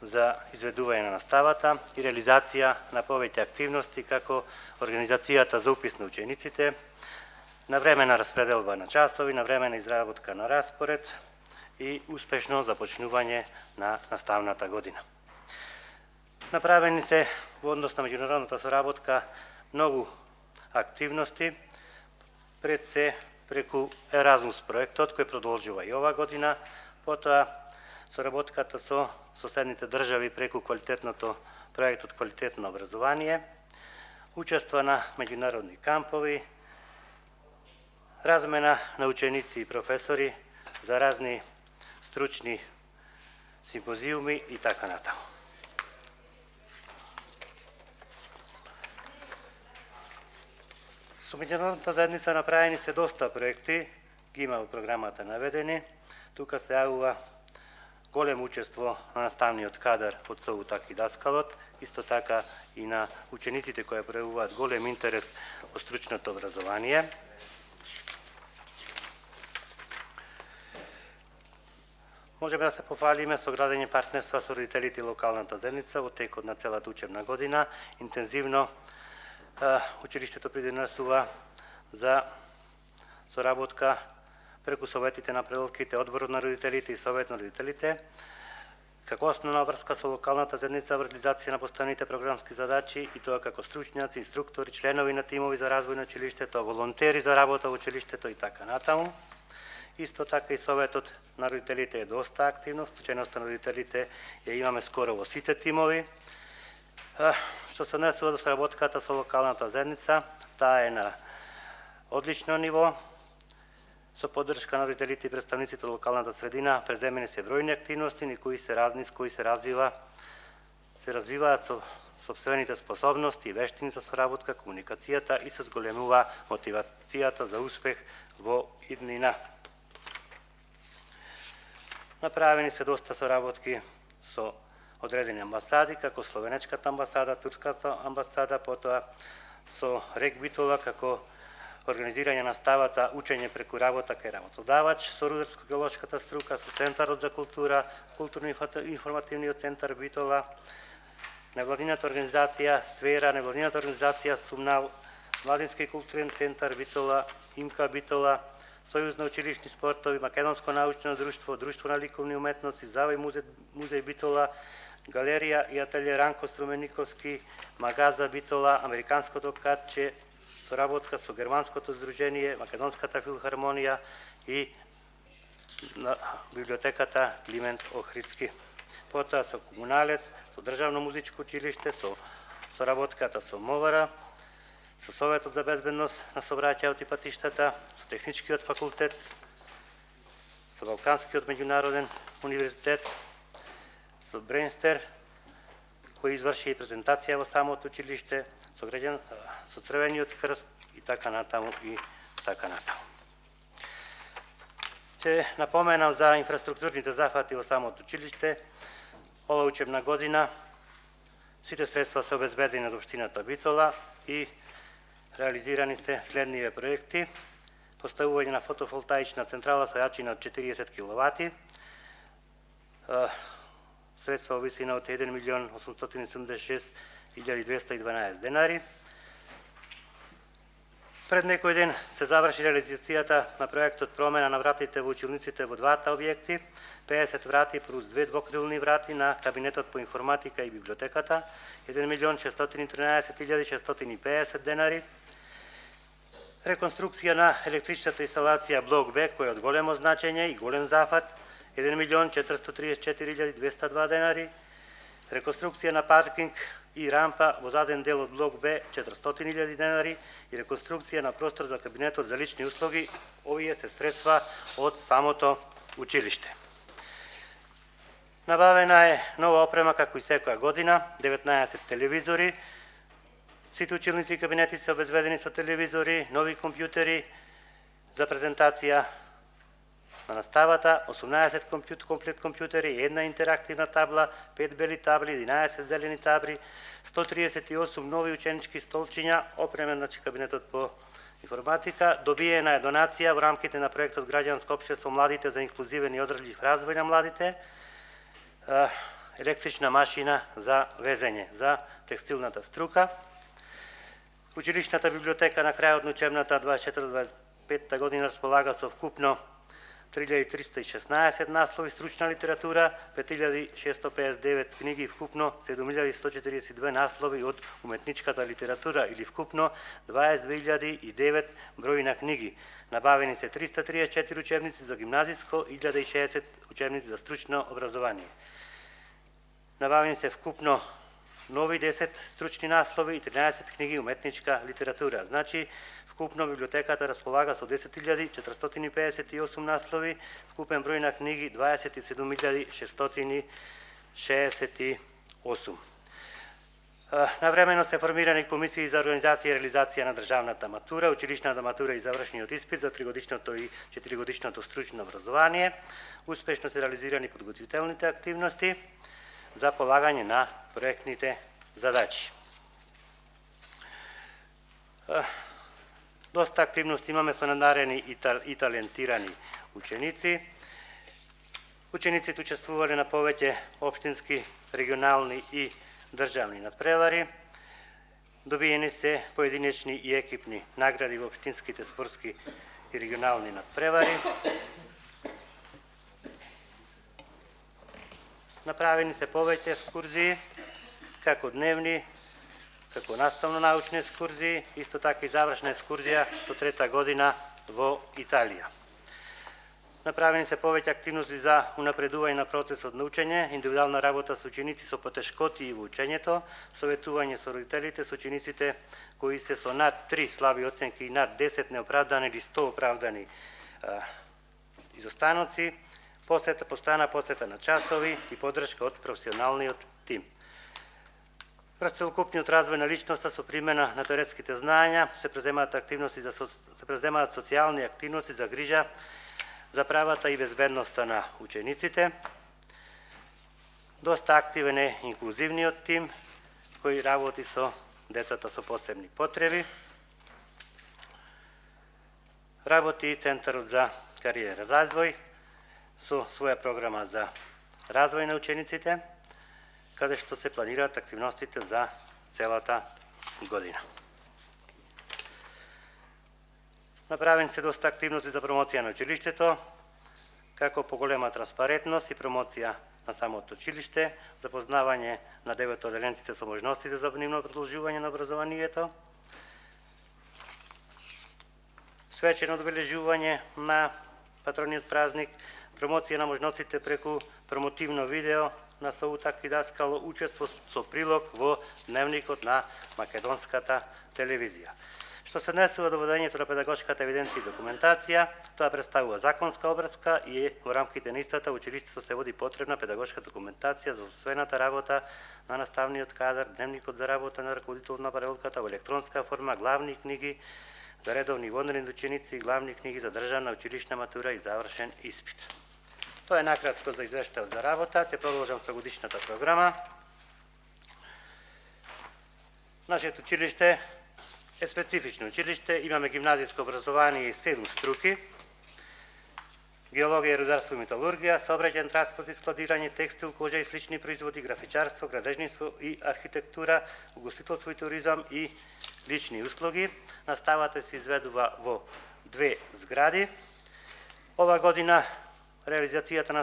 за изведување на наставата и реализација на повеќе активности како организацијата за упис на учениците, навремена распределба на часови, навремена изработка на распоред и успешно започнување на наставната година. Направени се во однос на меѓународната соработка многу активности, пред се преку Еразмус проектот кој продолжува и ова година, потоа соработката со соседните држави преку квалитетното проектот Квалитетно образование, учества на меѓународни кампови, размена на ученици и професори за разни стручни симпозиуми и така натаму. Со меѓународната заедница направени се доста проекти, ги има во програмата наведени, Тука се јавува големо учество на наставниот кадар од СОУ, така и даскалот, исто така и на учениците кои проявуваат голем интерес од стручното образование. Можеме да се пофалиме со градење партнерства со родителите и локалната заедница во текот на целата учебна година. Интензивно училиштето придонесува за соработка преку советите на пределките, одборот на родителите и совет на родителите, како основна врска со локалната заедница во реализација на поставените програмски задачи, и тоа како стручњаци, инструктори, членови на тимови за развој на училиштето, волонтери за работа во училиштето и така натаму. Исто така и советот на родителите е доста активно, вклученоста на родителите ја имаме скоро во сите тимови. Што се однесува до соработката со локалната заедница, таа е на одлично ниво. Со поддршка на родителите и представниците од локалната средина преземени се бројни активности, кои се развиваат со сопствените способности и вештини за соработка, комуникацијата и се зголемува мотивацијата за успех во иднина. Направени се доста соработки со одредени амбасади, како Словенечката амбасада, Турската амбасада, потоа со РЕК Битола, како организирање на ставата учење преку работа кај работодавач, со Рударско-геолошката струка, со Центарот за култура, Културно-информативниот центар Битола, невладината организација Сфера, невладината организација Сумнал, Младински културен центар Битола, ИМКА Битола, Сојуз на училишни спортови, Македонско научно друштво, Друштво на ликовни уметноци, Завој музеј Битола, Галерија и ателје Ранко Струмениковски, Магаза Битола, Американското катче, соработка со Германското здружение, Македонската филхармонија и библиотеката Климент Охридски. Потоа со Комуналец, со Државно музичко училиште, со соработката со МОВР, со Советот за безбедност на сообраќајот и патиштата, со Техничкиот факултет, со Балканскиот меѓународен универзитет, со Бренстер, кој изврши и презентација во самото училиште, со Црвениот крст и така натаму и така натаму. Ќе напоменам за инфраструктурните зафати во самото училиште. Ова учебна година сите средства се обезбедени од општината Битола и реализирани се следниве проекти: поставување на фотоволтаична централа со јачина од 40 киловати, средства во висина од 1.876.212 денари. Пред некој ден се заврши реализацијата на проектот промена на вратите во училниците во двата објекти, 50 врати плюс 2 двокрилни врати на кабинетот по информатика и библиотеката, 1.613.650 денари. Реконструкција на електричната инсталација блок Б, кој е од големо значење и голем зафат, 1.434.202 денари. Реконструкција на паркинг и рампа во заден дел од блок Б, 400.000 денари, и реконструкција на простор за кабинетот за лични услуги. Овие се средства од самото училиште. Набавена е нова опрема како и секоја година, 19 телевизори. Сите училници и кабинети се обезбедени со телевизори, нови компјутери за презентација на наставата, 18 комплет компјутери, една интерактивна табла, 5 бели табли, 11 зелени табли, 138 нови ученички столчиња, опремен кабинетот по информатика. Добиена е донација во рамките на проектот Граѓанско општество младите за инклузивен и одржлив развој на младите, електрична машина за везење за текстилната струка. Училишната библиотека на крајот на учебната 24-25 година располага со вкупно 3316 наслови стручна литература, 5659 книги, вкупно 7142 наслови од уметничката литература или вкупно 22.009 број на книги. Набавени се 334 учебници за гимназиско и 1060 учебници за стручно образование. Набавени се вкупно нови 10 стручни наслови и 13 книги уметничка литература. Значи, вкупно библиотеката располага со 10.458 наслови, вкупен број на книги 27.668. Навремено се формирани комисии за организација и реализација на државната матура, училишната матура и завршниот испит за 3-годишното и 4-годишното стручно образование. Успешно се реализирани подготвителните активности за полагање на проектните задачи. Доста активности имаме со надарени и талентирани ученици. Учениците учествувале на повеќе општински, регионални и државни надпревари. Добиени се поединечни и екипни награди во општинските спортски и регионални надпревари. Направени се повеќе екскурзии, како дневни, како наставно-научни екскурзии, исто така и завршна екскурзија со 3-та година во Италија. Направени се повеќе активности за унапредување на процесот на учење, индивидуална работа со ученици со потешкоти во учењето, советување со родителите, со учениците кои се со над 3 слаби оценки и над 10 неоправдани или 100 оправдани изостаноци, постојана посета на часови и поддршка од професионалниот тим. Врз целокупниот развој на личноста со примена на теоретските знаења се преземаат социјални активности за грижа за правата и безбедноста на учениците. Доста активен е инклузивниот тим кој работи со децата со посебни потреби. Работи и Центарот за кариерен развој со своја програма за развој на учениците, каде што се планираат активностите за целата година. Направени се доста активности за промоција на училиштето, како поголема транспарентност и промоција на самото училиште, запознавање на деветоделенците со можностите за нивно продолжување на образованието, свечено одбележување на патрониот празник, промоција на можностите преку промотивно видео на Соутак и Даскало, учество со прилог во дневникот на македонската телевизија. Што се однесува до водењето на педагошката евиденција и документација, тоа представува законска обврска и во рамките на истата училиштето се води потребна педагошка документација за усвоената работа на наставниот кадар, дневникот за работа на раководител на паралелката во електронска форма, главни книги за редовни и вонредни ученици и главни книги за државна училишна матура и завршен испит. Тоа е накратко за извештајот за работа. Те продолжам со годишната програма. Нашето училиште е специфично училиште. Имаме гимназиско образование и 7 струки. Геологија, рударство и металургија, сообраќајен транспорт и складирање, текстил, кожа и слични производи, графичарство, градежниство и архитектура, угостителство и туризам и лични услуги. Наставата се изведува во 2 згради. Ова година реализацијата на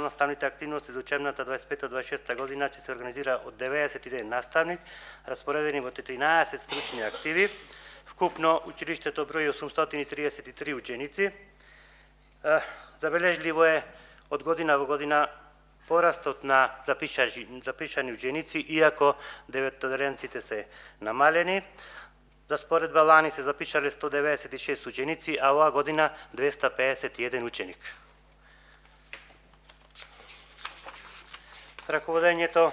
наставните активности за учебната 25-26 година ќе се организира од 91 наставник, распоредени во 13 стручни активи. Вкупно училиштето брои 833 ученици. Забележливо е од година во година порастот на запишани ученици, иако деветоделенците се намалени. За споредба лани се запишале 196 ученици, а оваа година 251 ученик. Раководењето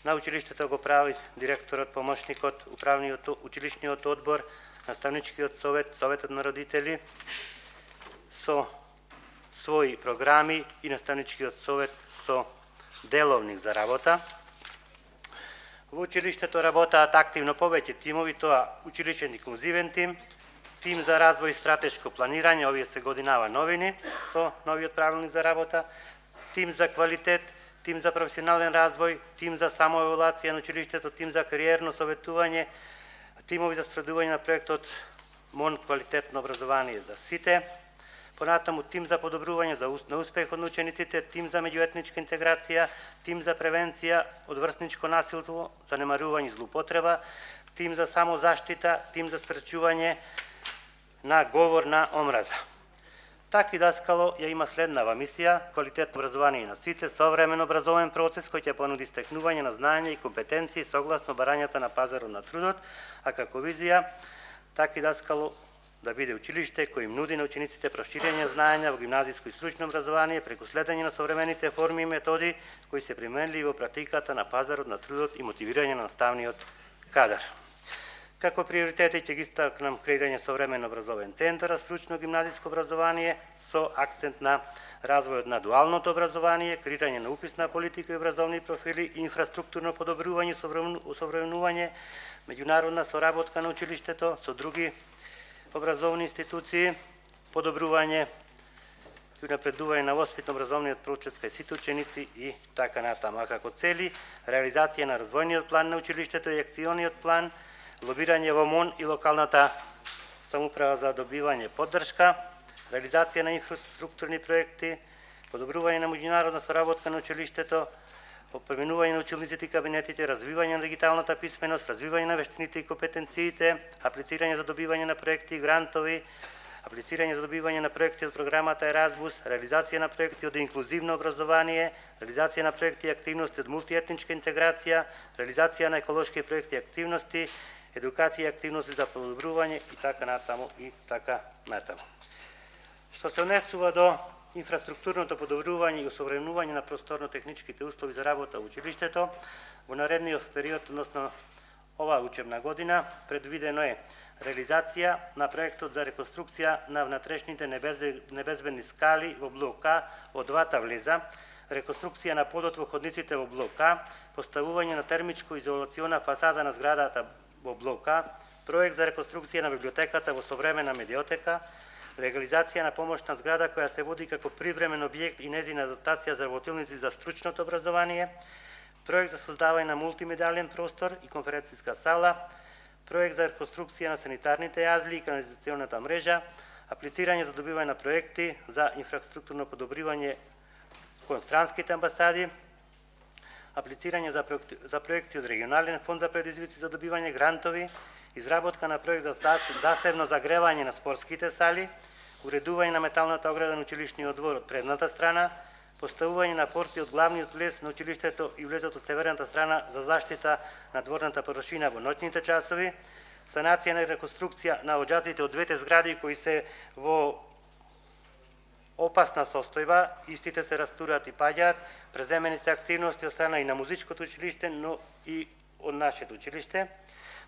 на училиштето го прави директорот, помошникот, училишниот одбор, наставничкиот совет, советот на родители со своји програми и наставничкиот совет со деловник за работа. Во училиштето работаат активно повеќе тимови, тоа училишен инклузивен тим, тим за развој и стратешко планирање, овие се годинава новини со новиот правилник за работа, тим за квалитет, тим за професионален развој, тим за самоевалуација на училиштето, тим за кариерно советување, тимови за спредување на проектот МОН квалитетно образование за сите, понатаму тим за подобрување на успехот на учениците, тим за меѓуетничка интеграција, тим за превенција од врсничко насилство, занемарување и злоупотреба, тим за самозаштита, тим за спречување на говор на омраза. Така и Даскало ја има следнава мисија: квалитетно образование на сите, современ образовен процес кој ќе понуди стекнување на знаења и компетенции согласно барањата на пазарот на трудот, а како визија, така и Даскало да биде училиште кој им нуди на учениците проширење знаења во гимназиско и стручно образование преку следење на современите форми и методи кои се применливи во практиката на пазарот на трудот и мотивирање на наставниот кадар. Како приоритети ќе ги истакнам креирање современ образовен центар, стручно гимназиско образование со акцент на развојот на дуалното образование, креирање на уписна политика и образовни профили, инфраструктурно подобрување, усовременување, меѓународна соработка на училиштето со други образовни институции, подобрување и напредување на воспитно-образовниот процес кај сите ученици и така натаму. А како цели, реализација на развојниот план на училиштето и акциониот план, лобирање во МОН и локалната самоуправа за добивање поддршка, реализација на инфраструктурни проекти, подобрување на меѓународна соработка на училиштето, опременување на училниците и кабинетите, развивање на дигиталната писменост, развивање на вештините и компетенциите, аплицирање за добивање на проекти и грантови, аплицирање за добивање на проекти од програмата Еразмус, реализација на проекти од инклузивно образование, реализација на проекти и активности од мултиетничка интеграција, реализација на еколошки проекти и активности, едукација и активности за подобрување и така натаму и така натаму. Што се однесува до инфраструктурното подобрување и усовременување на просторно-техничките услови за работа во училиштето, во наредниот период, односно оваа учебна година, предвидено е реализација на проектот за реконструкција на внатрешните небезбедни скали во блок А од двата влеза, реконструкција на подот во ходниците во блок А, поставување на термичко-изолациона фасада на зградата во блок А, проект за реконструкција на библиотеката во современа медиотека, легализација на помошна зграда која се води како привремен објект и незина дотација за работилници за стручното образование, проект за создавање на мултимедиален простор и конференцијска сала, проект за реконструкција на санитарните јазли и канализационата мрежа, аплицирање за добивање на проекти за инфраструктурно подобрување кон странските амбасади, аплицирање за проекти од регионален фонд за предизвици за добивање грантови, изработка на проект за засебно загревање на спортските сали, уредување на металната ограда на училишниот двор од предната страна, поставување на порти од главниот влез на училиштето и влезот од северната страна за заштита на дворната површина во ноќните часови, санација на реконструкција на оџаците од двете згради кои се во опасна состојба, истите се растураат и паѓаат, преземени се активности од страна и на музичкото училиште, но и од нашето училиште,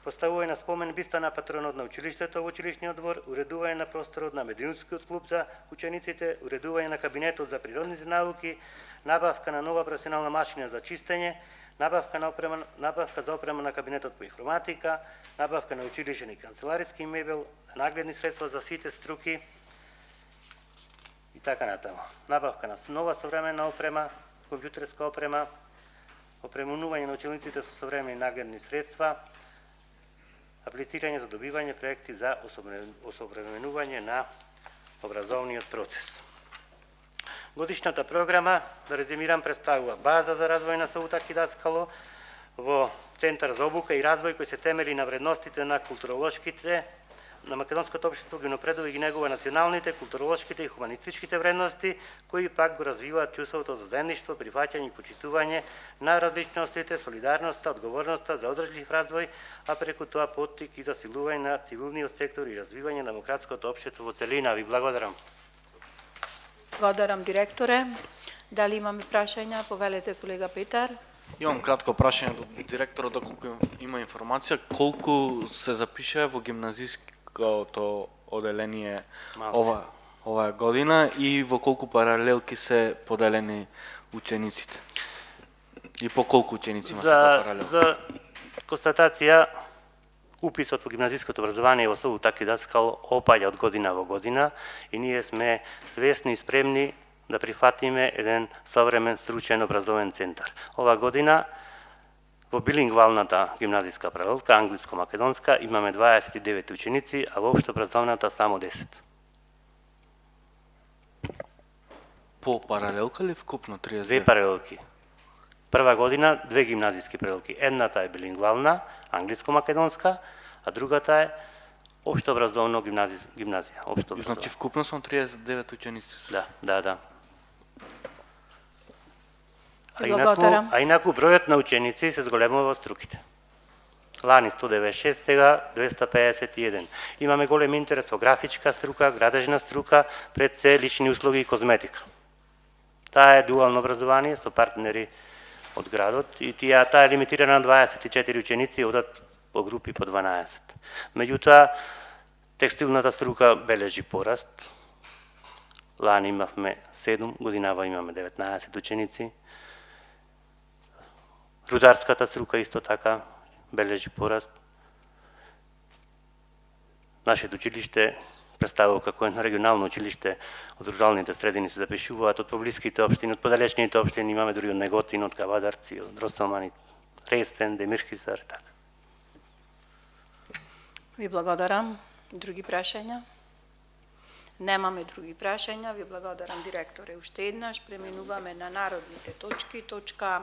поставување на спомен биста на патронот на училиштето во училишниот двор, уредување на просторот на медицинскиот клуб за учениците, уредување на кабинетот за природните науки, набавка на нова професионална машина за чистење, набавка за опрема на кабинетот по информатика, набавка на училишен и канцелариски мебел, нагледни средства за сите струки и така натаму. Набавка на нова современа опрема, компјутерска опрема, опременување на учениците со современи нагледни средства, аплицирање за добивање проекти за осовременување на образовниот процес. Годишната програма, да резимирам, представува база за развој на Саутак и Даскало во Центар за обука и развој кој се темели на вредностите на културолошките, на македонското општество ги напредува и ги негува националните, културолошките и хуманистичките вредности, кои пак го развиваат чувството за заедништво, прифаќање и почитување на различностите, солидарноста, одговорноста за одржлив развој, а преку тоа поттик и засилување на цивилниот сектор и развивање на демократското општество во целина. Ви благодарам. Благодарам, директоре. Дали имаме прашања? Повелете, колега Петар. Имам кратко прашање до директорот, доколку има информација, колку се запише во гимназиското оделение оваа година и во колку паралелки се поделени учениците? И по колку ученици има секоја паралелка? За констатација, уписот во гимназиското образование во Саутак и Даскало опаѓа од година во година и ние сме свесни и спремни да прифатиме еден современ стручен образовен центар. Ова година во билингвалната гимназиска паралелка, англиско-македонска, имаме 29 ученици, а во општо образовната само 10. По паралелка ли вкупно 32? Две паралелки. Прва година две гимназиски паралелки. Едната е билингвална, англиско-македонска, а другата е општо образовно гимназија. Значи вкупно сум 39 ученици. Да. Благодарам. А инаку бројот на ученици се зголемува во струките. Лани 196, сега 251. Имаме голем интерес во графичка струка, градежна струка, пред се лични услуги и козметика. Таа е дуално образование со партнери од градот и таа е лимитирана на 24 ученици, одат по групи по 12. Меѓутоа, текстилната струка бележи пораст. Лани имавме 7, годинава имаме 19 ученици. Рударската струка исто така бележи пораст. Нашето училиште представува како едно регионално училиште, од руралните средини се запишуваат, од поблиските општини, од подалечните општини, имаме дури од Неготин, од Кавадарци, од Росомани, Ресен, Демирхисар, така. Ви благодарам. Други прашања? Немаме други прашања. Ви благодарам, директоре, уште еднаш. Преминуваме на народните точки. Точка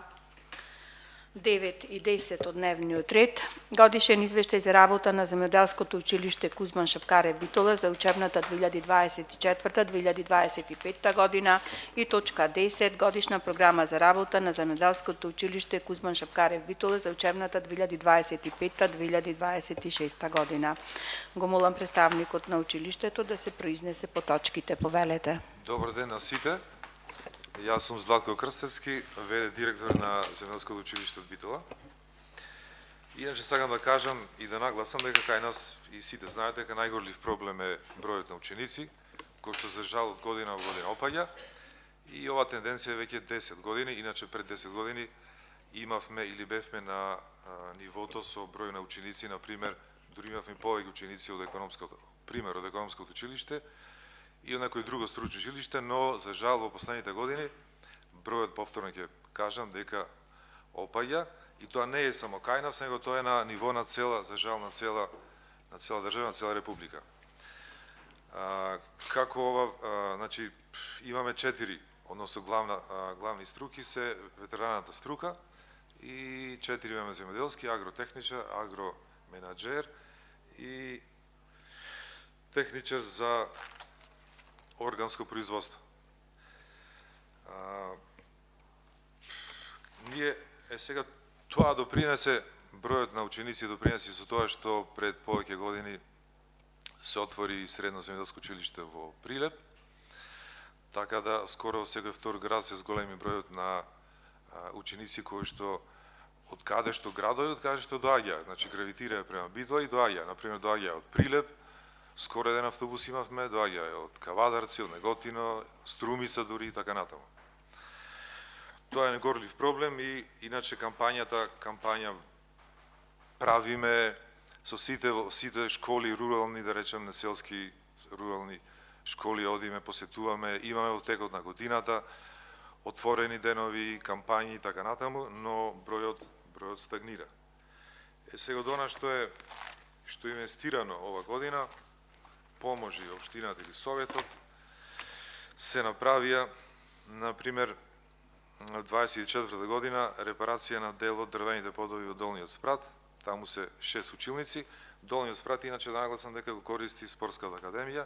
9 и 10 од дневниот ред. Годишен извештај за работа на Земјоделското училиште Кузман Шапкарев Битола за учебната 2024-2025 година и точка 10 годишна програма за работа на Земјоделското училиште Кузман Шапкарев Битола за учебната 2025-2026 година. Го молам представникот на училиштето да се произнесе по точките. Повелете. Добар ден на сите. Јас сум Златко Крстевски, ВД директор на Земјоделското училиште од Битола. Иначе сакам да кажам и да нагласам дека кај нас и сите знаете дека најгорлив проблем е бројот на ученици, кој што за жал од година во година опаѓа. И ова тенденција е веќе 10 години, иначе пред 10 години имавме или бевме на нивото со број на ученици, на пример, дури имавме повеќе ученици од економското училиште и од некој друго стручно училиште, но за жал во последните години бројот, повторно ќе кажам, дека опаѓа и тоа не е само кај нас, него тоа е на ниво на цела, за жал на цела држава, на цела република. Како ова, значи имаме 4, односно главни струки се ветераната струка и 4 имаме земјоделски, агротехничар, агроменаџер и техничар за органско производство. Ние сега тоа допринесе, бројот на ученици допринесе со тоа што пред повеќе години се отвори средно земјоделско училиште во Прилеп, така да скоро секој втор град се зголеми бројот на ученици кои што од каде што градови, од каде што доаѓаат, значи гравитираат према Битола и доаѓаат, на пример доаѓаат од Прилеп. Скоро еден автобус имавме, доаѓа од Кавадарци, од Неготино, Струмица дури и така натаму. Тоа е негорлив проблем и иначе кампања правиме со сите школи рурални, да речем, неселски рурални школи, одиме, посетуваме, имаме во текот на годината отворени денови, кампањи и така натаму, но бројот стагнира. Сега од она што инвестирано ова година, поможи општината или советот, се направија, например, на 24 година репарација на дел од дрвените подови од Долниот спрат, таму се 6 училници. Долниот спрат, иначе да нагласам дека го користи Спортската академија,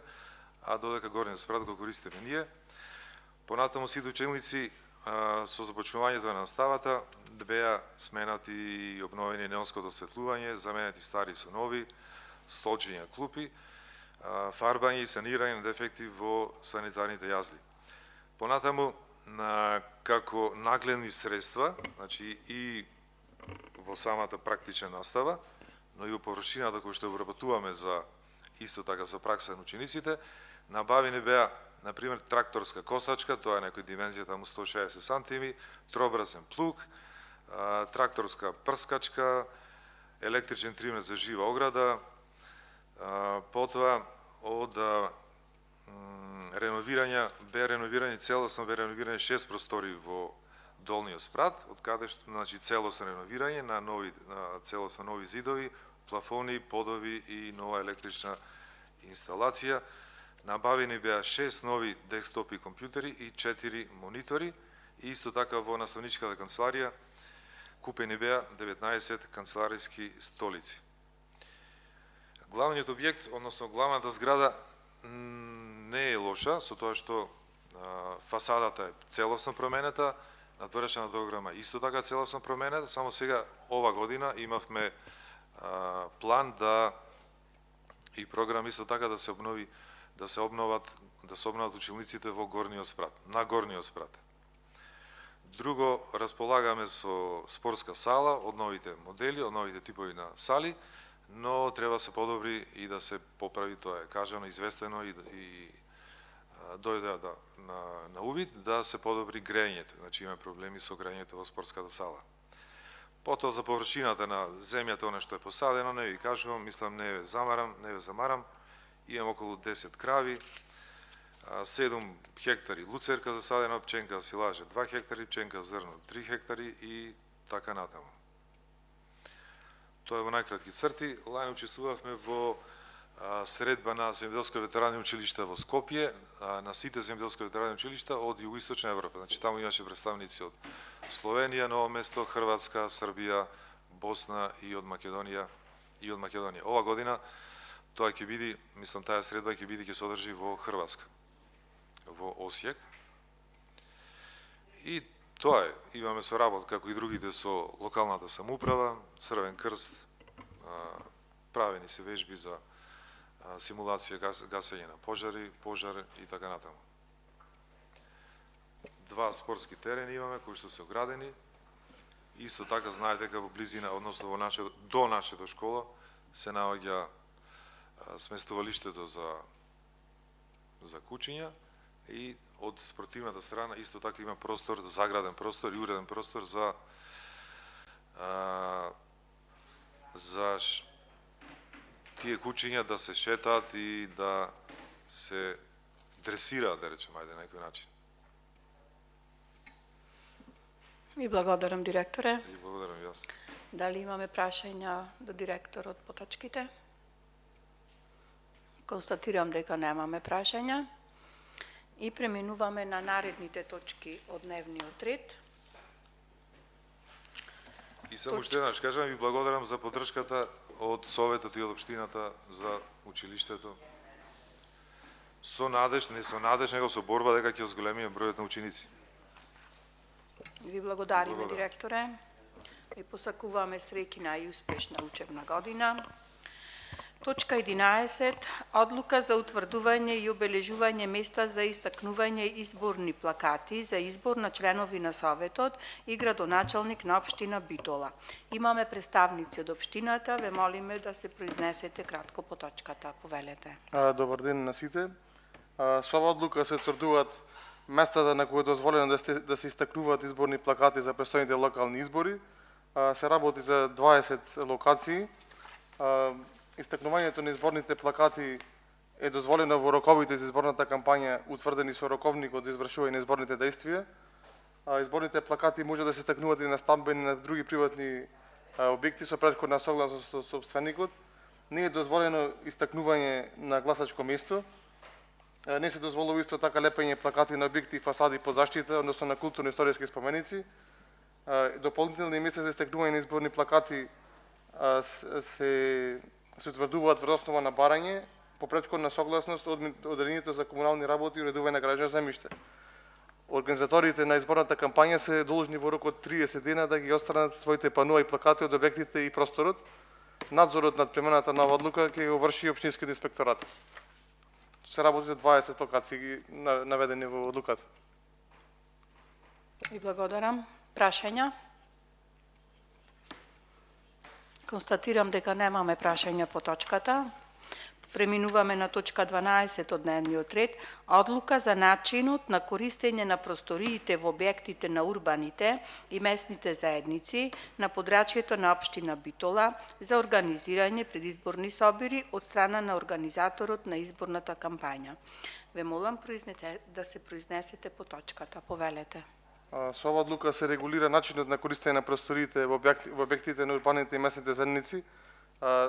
а додека Горниот спрат го користиме ние. Понатаму сите училници со започнувањето на наставата беа сменати и обновени неонското осветлување, заменети стари со нови, столчиња, клупи, фарбање и санирање на дефекти во санитарните јазди. Понатаму, како нагледни средства, значи и во самата практична настава, но и во површината која што обработуваме за исто така за пракса на учениците, набавени беа, например, тракторска косачка, тоа е некој димензија таму 160 сантими, тробразен плуг, тракторска прскачка, електричен тример за жива ограда, потоа од целосно бе реновирање 6 простори во Долниот спрат, од каде што, значи, целосно реновирање на целосно нови зидови, плафони, подови и нова електрична инсталација. Набавени беа 6 нови десктопи компјутери и 4 монитори, и исто така во наставничката канцеларија купени беа 19 канцелариски столици. Главниот објект, односно главната зграда, не е лоша, со тоа што фасадата е целосно променета, надворешната дограма исто така целосно променета, само сега ова година имавме план да и програм исто така да се обноват училниците во горниот спрат, на горниот спрат. Друго, располагаме со спортска сала од новите модели, од новите типови на сали, но треба се подобри и да се поправи, тоа е кажано, известено и дојде на увид да се подобри грејењето. Значи има проблеми со грејењето во спортската сала. Потоа за површината на земјата, она што е посадено, не ви кажувам, мислам не ве замарам, имам околу 10 крави, 7 хектари луцерка засадена, пченка силаже 2 хектари, пченка зрно 3 хектари и така натаму. Тоа е во најкратки црти. Лани учествувавме во средба на земјоделско ветерани училишта во Скопје, на сите земјоделско ветерани училишта од југоисточна Европа. Значи таму имаше представници од Словенија, Ново место, Хрватска, Србија, Босна и од Македонија Ова година тоа ќе биде, мислам таа средба ќе се одржи во Хрватска, во Осијек. И тоа е, имаме соработка како и другите со локалната самоуправа, Црвен крст, правени се вежби за симулација гасење на пожар и така натаму. 2 спортски терени имаме кои што се оградени. Исто така знаете дека во близина, односно до нашето школа се наоѓа сместувалиштето за кучиња и од спортивната страна исто така има простор, заграден простор и уреден простор за тие кучиња да се шетаат и да се дресираат, да речем, ајде на некој начин. И благодарам, директоре. И благодарам јас. Дали имаме прашања до директорот по точките? Констатирам дека немаме прашања. И преминуваме на наредните точки од дневниот ред. И само уште еднаш кажам, ви благодарам за поддршката од Советот и од Општината за училиштето. Со надеж, не со надеж, него со борба дека ќе зголемиме бројот на ученици. Ви благодариме, директоре. Ви посакуваме среќна и успешна учебна година. Точка 11. Одлука за утврдување и обележување места за истакнување изборни плакати за избор на членови на Советот и градоначалник на општина Битола. Имаме представници од општината, ве молиме да се произнесете кратко по точката. Повелете. Добар ден на сите. Со ова одлука се утврдуваат местата на кои е дозволено да се истакнуваат изборни плакати за престојните локални избори. Се работи за 20 локации. Истакнувањето на изборните плакати е дозволено во роковите за изборната кампања утврдени со роковникот за извршување на изборните дејствија. Изборните плакати може да се истакнуваат и на стамбени и на други приватни објекти со претходна согласност со сопственикот. Не е дозволено истакнување на гласачко место. Не се дозволува исто така лепење плакати на објекти и фасади по заштита, односно на културно-историски споменици. Дополнителни места за истакнување на изборни плакати се утврдуваат врз основа на барање по претходна согласност од Одделението за комунални работи и уредување на граѓано земјиште. Организаторите на изборната кампања се должни во рок од 30 дена да ги отстранат своите пануа и плакати од објектите и просторот. Надзорот над примената на одлука ќе го врши општинскиот инспекторат. Се работи за 20 локации наведени во одлуката. И благодарам. Прашања? Констатирам дека немаме прашања по точката. Преминуваме на точка 12 од дневниот ред. Одлука за начинот на користење на просториите во објектите на урбаните и местните заедници на подрачјето на општина Битола за организирање предизборни собири од страна на организаторот на изборната кампања. Ве молам да се произнесете по точката. Повелете. Со ова одлука се регулира начинот на користење на просториите во објектите на урбаните и местните заедници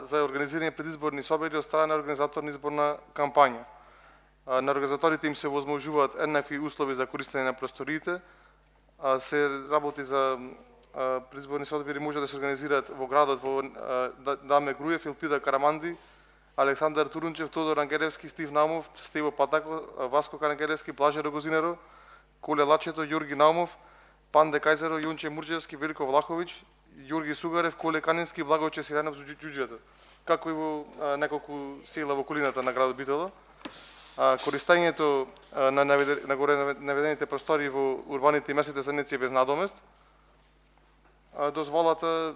за организирање предизборни собири од страна на организатор на изборна кампања. На организаторите им се возможуваат еднакви услови за користење на просториите. Се работи за предизборни собири може да се организираат во градот во Даме Груев, Илпида Караманди, Александар Турунчев, Тодор Ангелевски, Стив Наумов, Стево Патако, Васко Карангелевски, Блаже Рогозинеро, Коле Лачето, Јорги Наумов Пан Кајзеро, Јунче Мурџевски, Велико Влаховиќ, Ѓорги Сугарев, Коле Канински, Благојче Сиренов за џуџето, како и во неколку села во околината на градот Битола. Користењето на горе наведените простори во урбаните и местните заедници е без надомест. Дозволата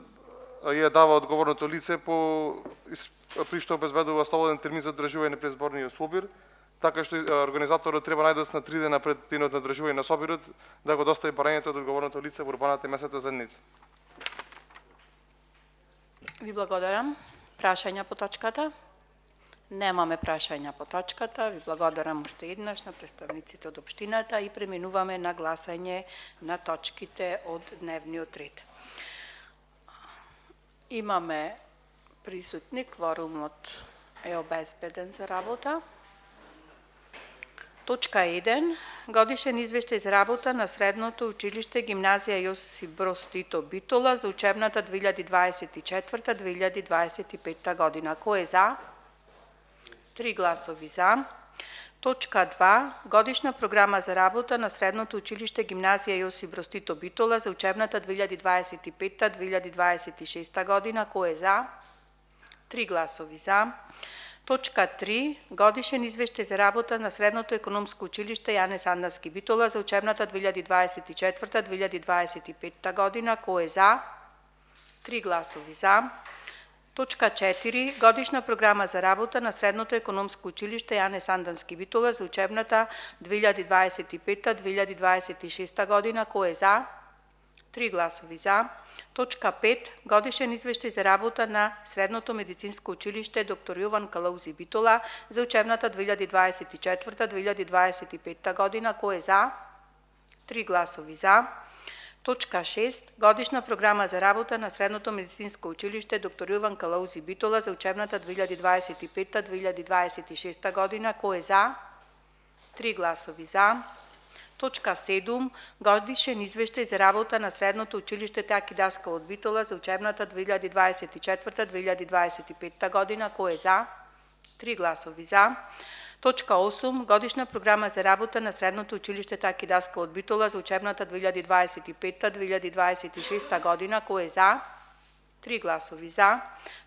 ја дава одговорното лице при што обезбедува слободен термин за одржување пред зборниот собир, така што организаторот треба најдоцна 3 дена пред денот на одржување на собирот да го достави барањето од одговорното лице во урбаната и местната заедница. Ви благодарам. Прашања по точката? Немаме прашања по точката. Ви благодарам уште еднаш на представниците од општината и преминуваме на гласање на точките од дневниот ред. Имаме присутни, кворумот е обезбеден за работа. Точка 1. Годишен извештај за работа на Средното училиште Гимназија Јосиф Броз Тито Битола за учебната 2024-2025 година. Кој е за? 3 гласови за. Точка 2. Годишна програма за работа на Средното училиште Гимназија Јосиф Броз Тито Битола за учебната 2025-2026 година. Кој е за? 3 гласови за. Точка 3. Годишен извештај за работа на Средното економско училиште Јане Сандански Битола за учебната 2024-2025 година. Кој е за? 3 гласови за. Точка 4. Годишна програма за работа на Средното економско училиште Јане Сандански Битола за учебната 2025-2026 година. Кој е за? 3 гласови за. Точка 5. Годишен извештај за работа на Средното медицинско училиште доктор Јован Калаузи Битола за учебната 2024-2025 година. Кој е за? 3 гласови за. Точка 6. Годишна програма за работа на Средното медицинско училиште доктор Јован Калаузи Битола за учебната 2025-2026 година. Кој е за? 3 гласови за. Точка 7. Годишен извештај за работа на Средното училиште Таки Даскал од Битола за учебната 2024-2025 година. Кој е за? 3 гласови за. Точка 8. Годишна програма за работа на Средното училиште Таки Даскал од Битола за учебната 2025-2026 година. Кој е за? 3 гласови за.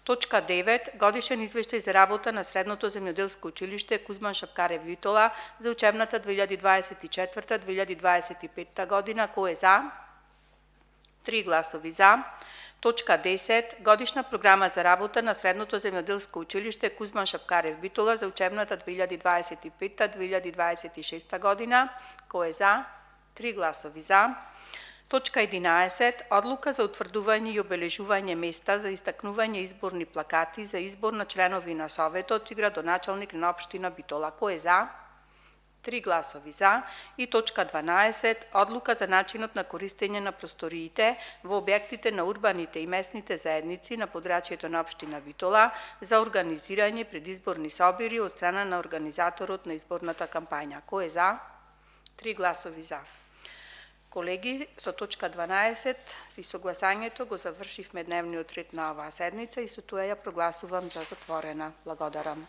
Точка 9. Годишен извештај за работа на Средното земјоделско училиште Кузман Шапкарев Битола за учебната 2024-2025 година. Кој е за? 3 гласови за. Точка 10. Годишна програма за работа на Средното земјоделско училиште Кузман Шапкарев Битола за учебната 2025-2026 година. Кој е за? 3 гласови за. Точка 11. Одлука за утврдување и обележување места за истакнување изборни плакати за избор на членови на Советот и градоначалник на општина Битола. Кој е за? 3 гласови за. И точка 12. Одлука за начинот на користење на просториите во објектите на урбаните и местните заедници на подрачјето на општина Битола за организирање предизборни собири од страна на организаторот на изборната кампања. Кој е за? 3 гласови за. Колеги, со точка 12 и со гласањето го завршивме дневниот ред на оваа седница и со тоа ја прогласувам за затворена. Благодарам.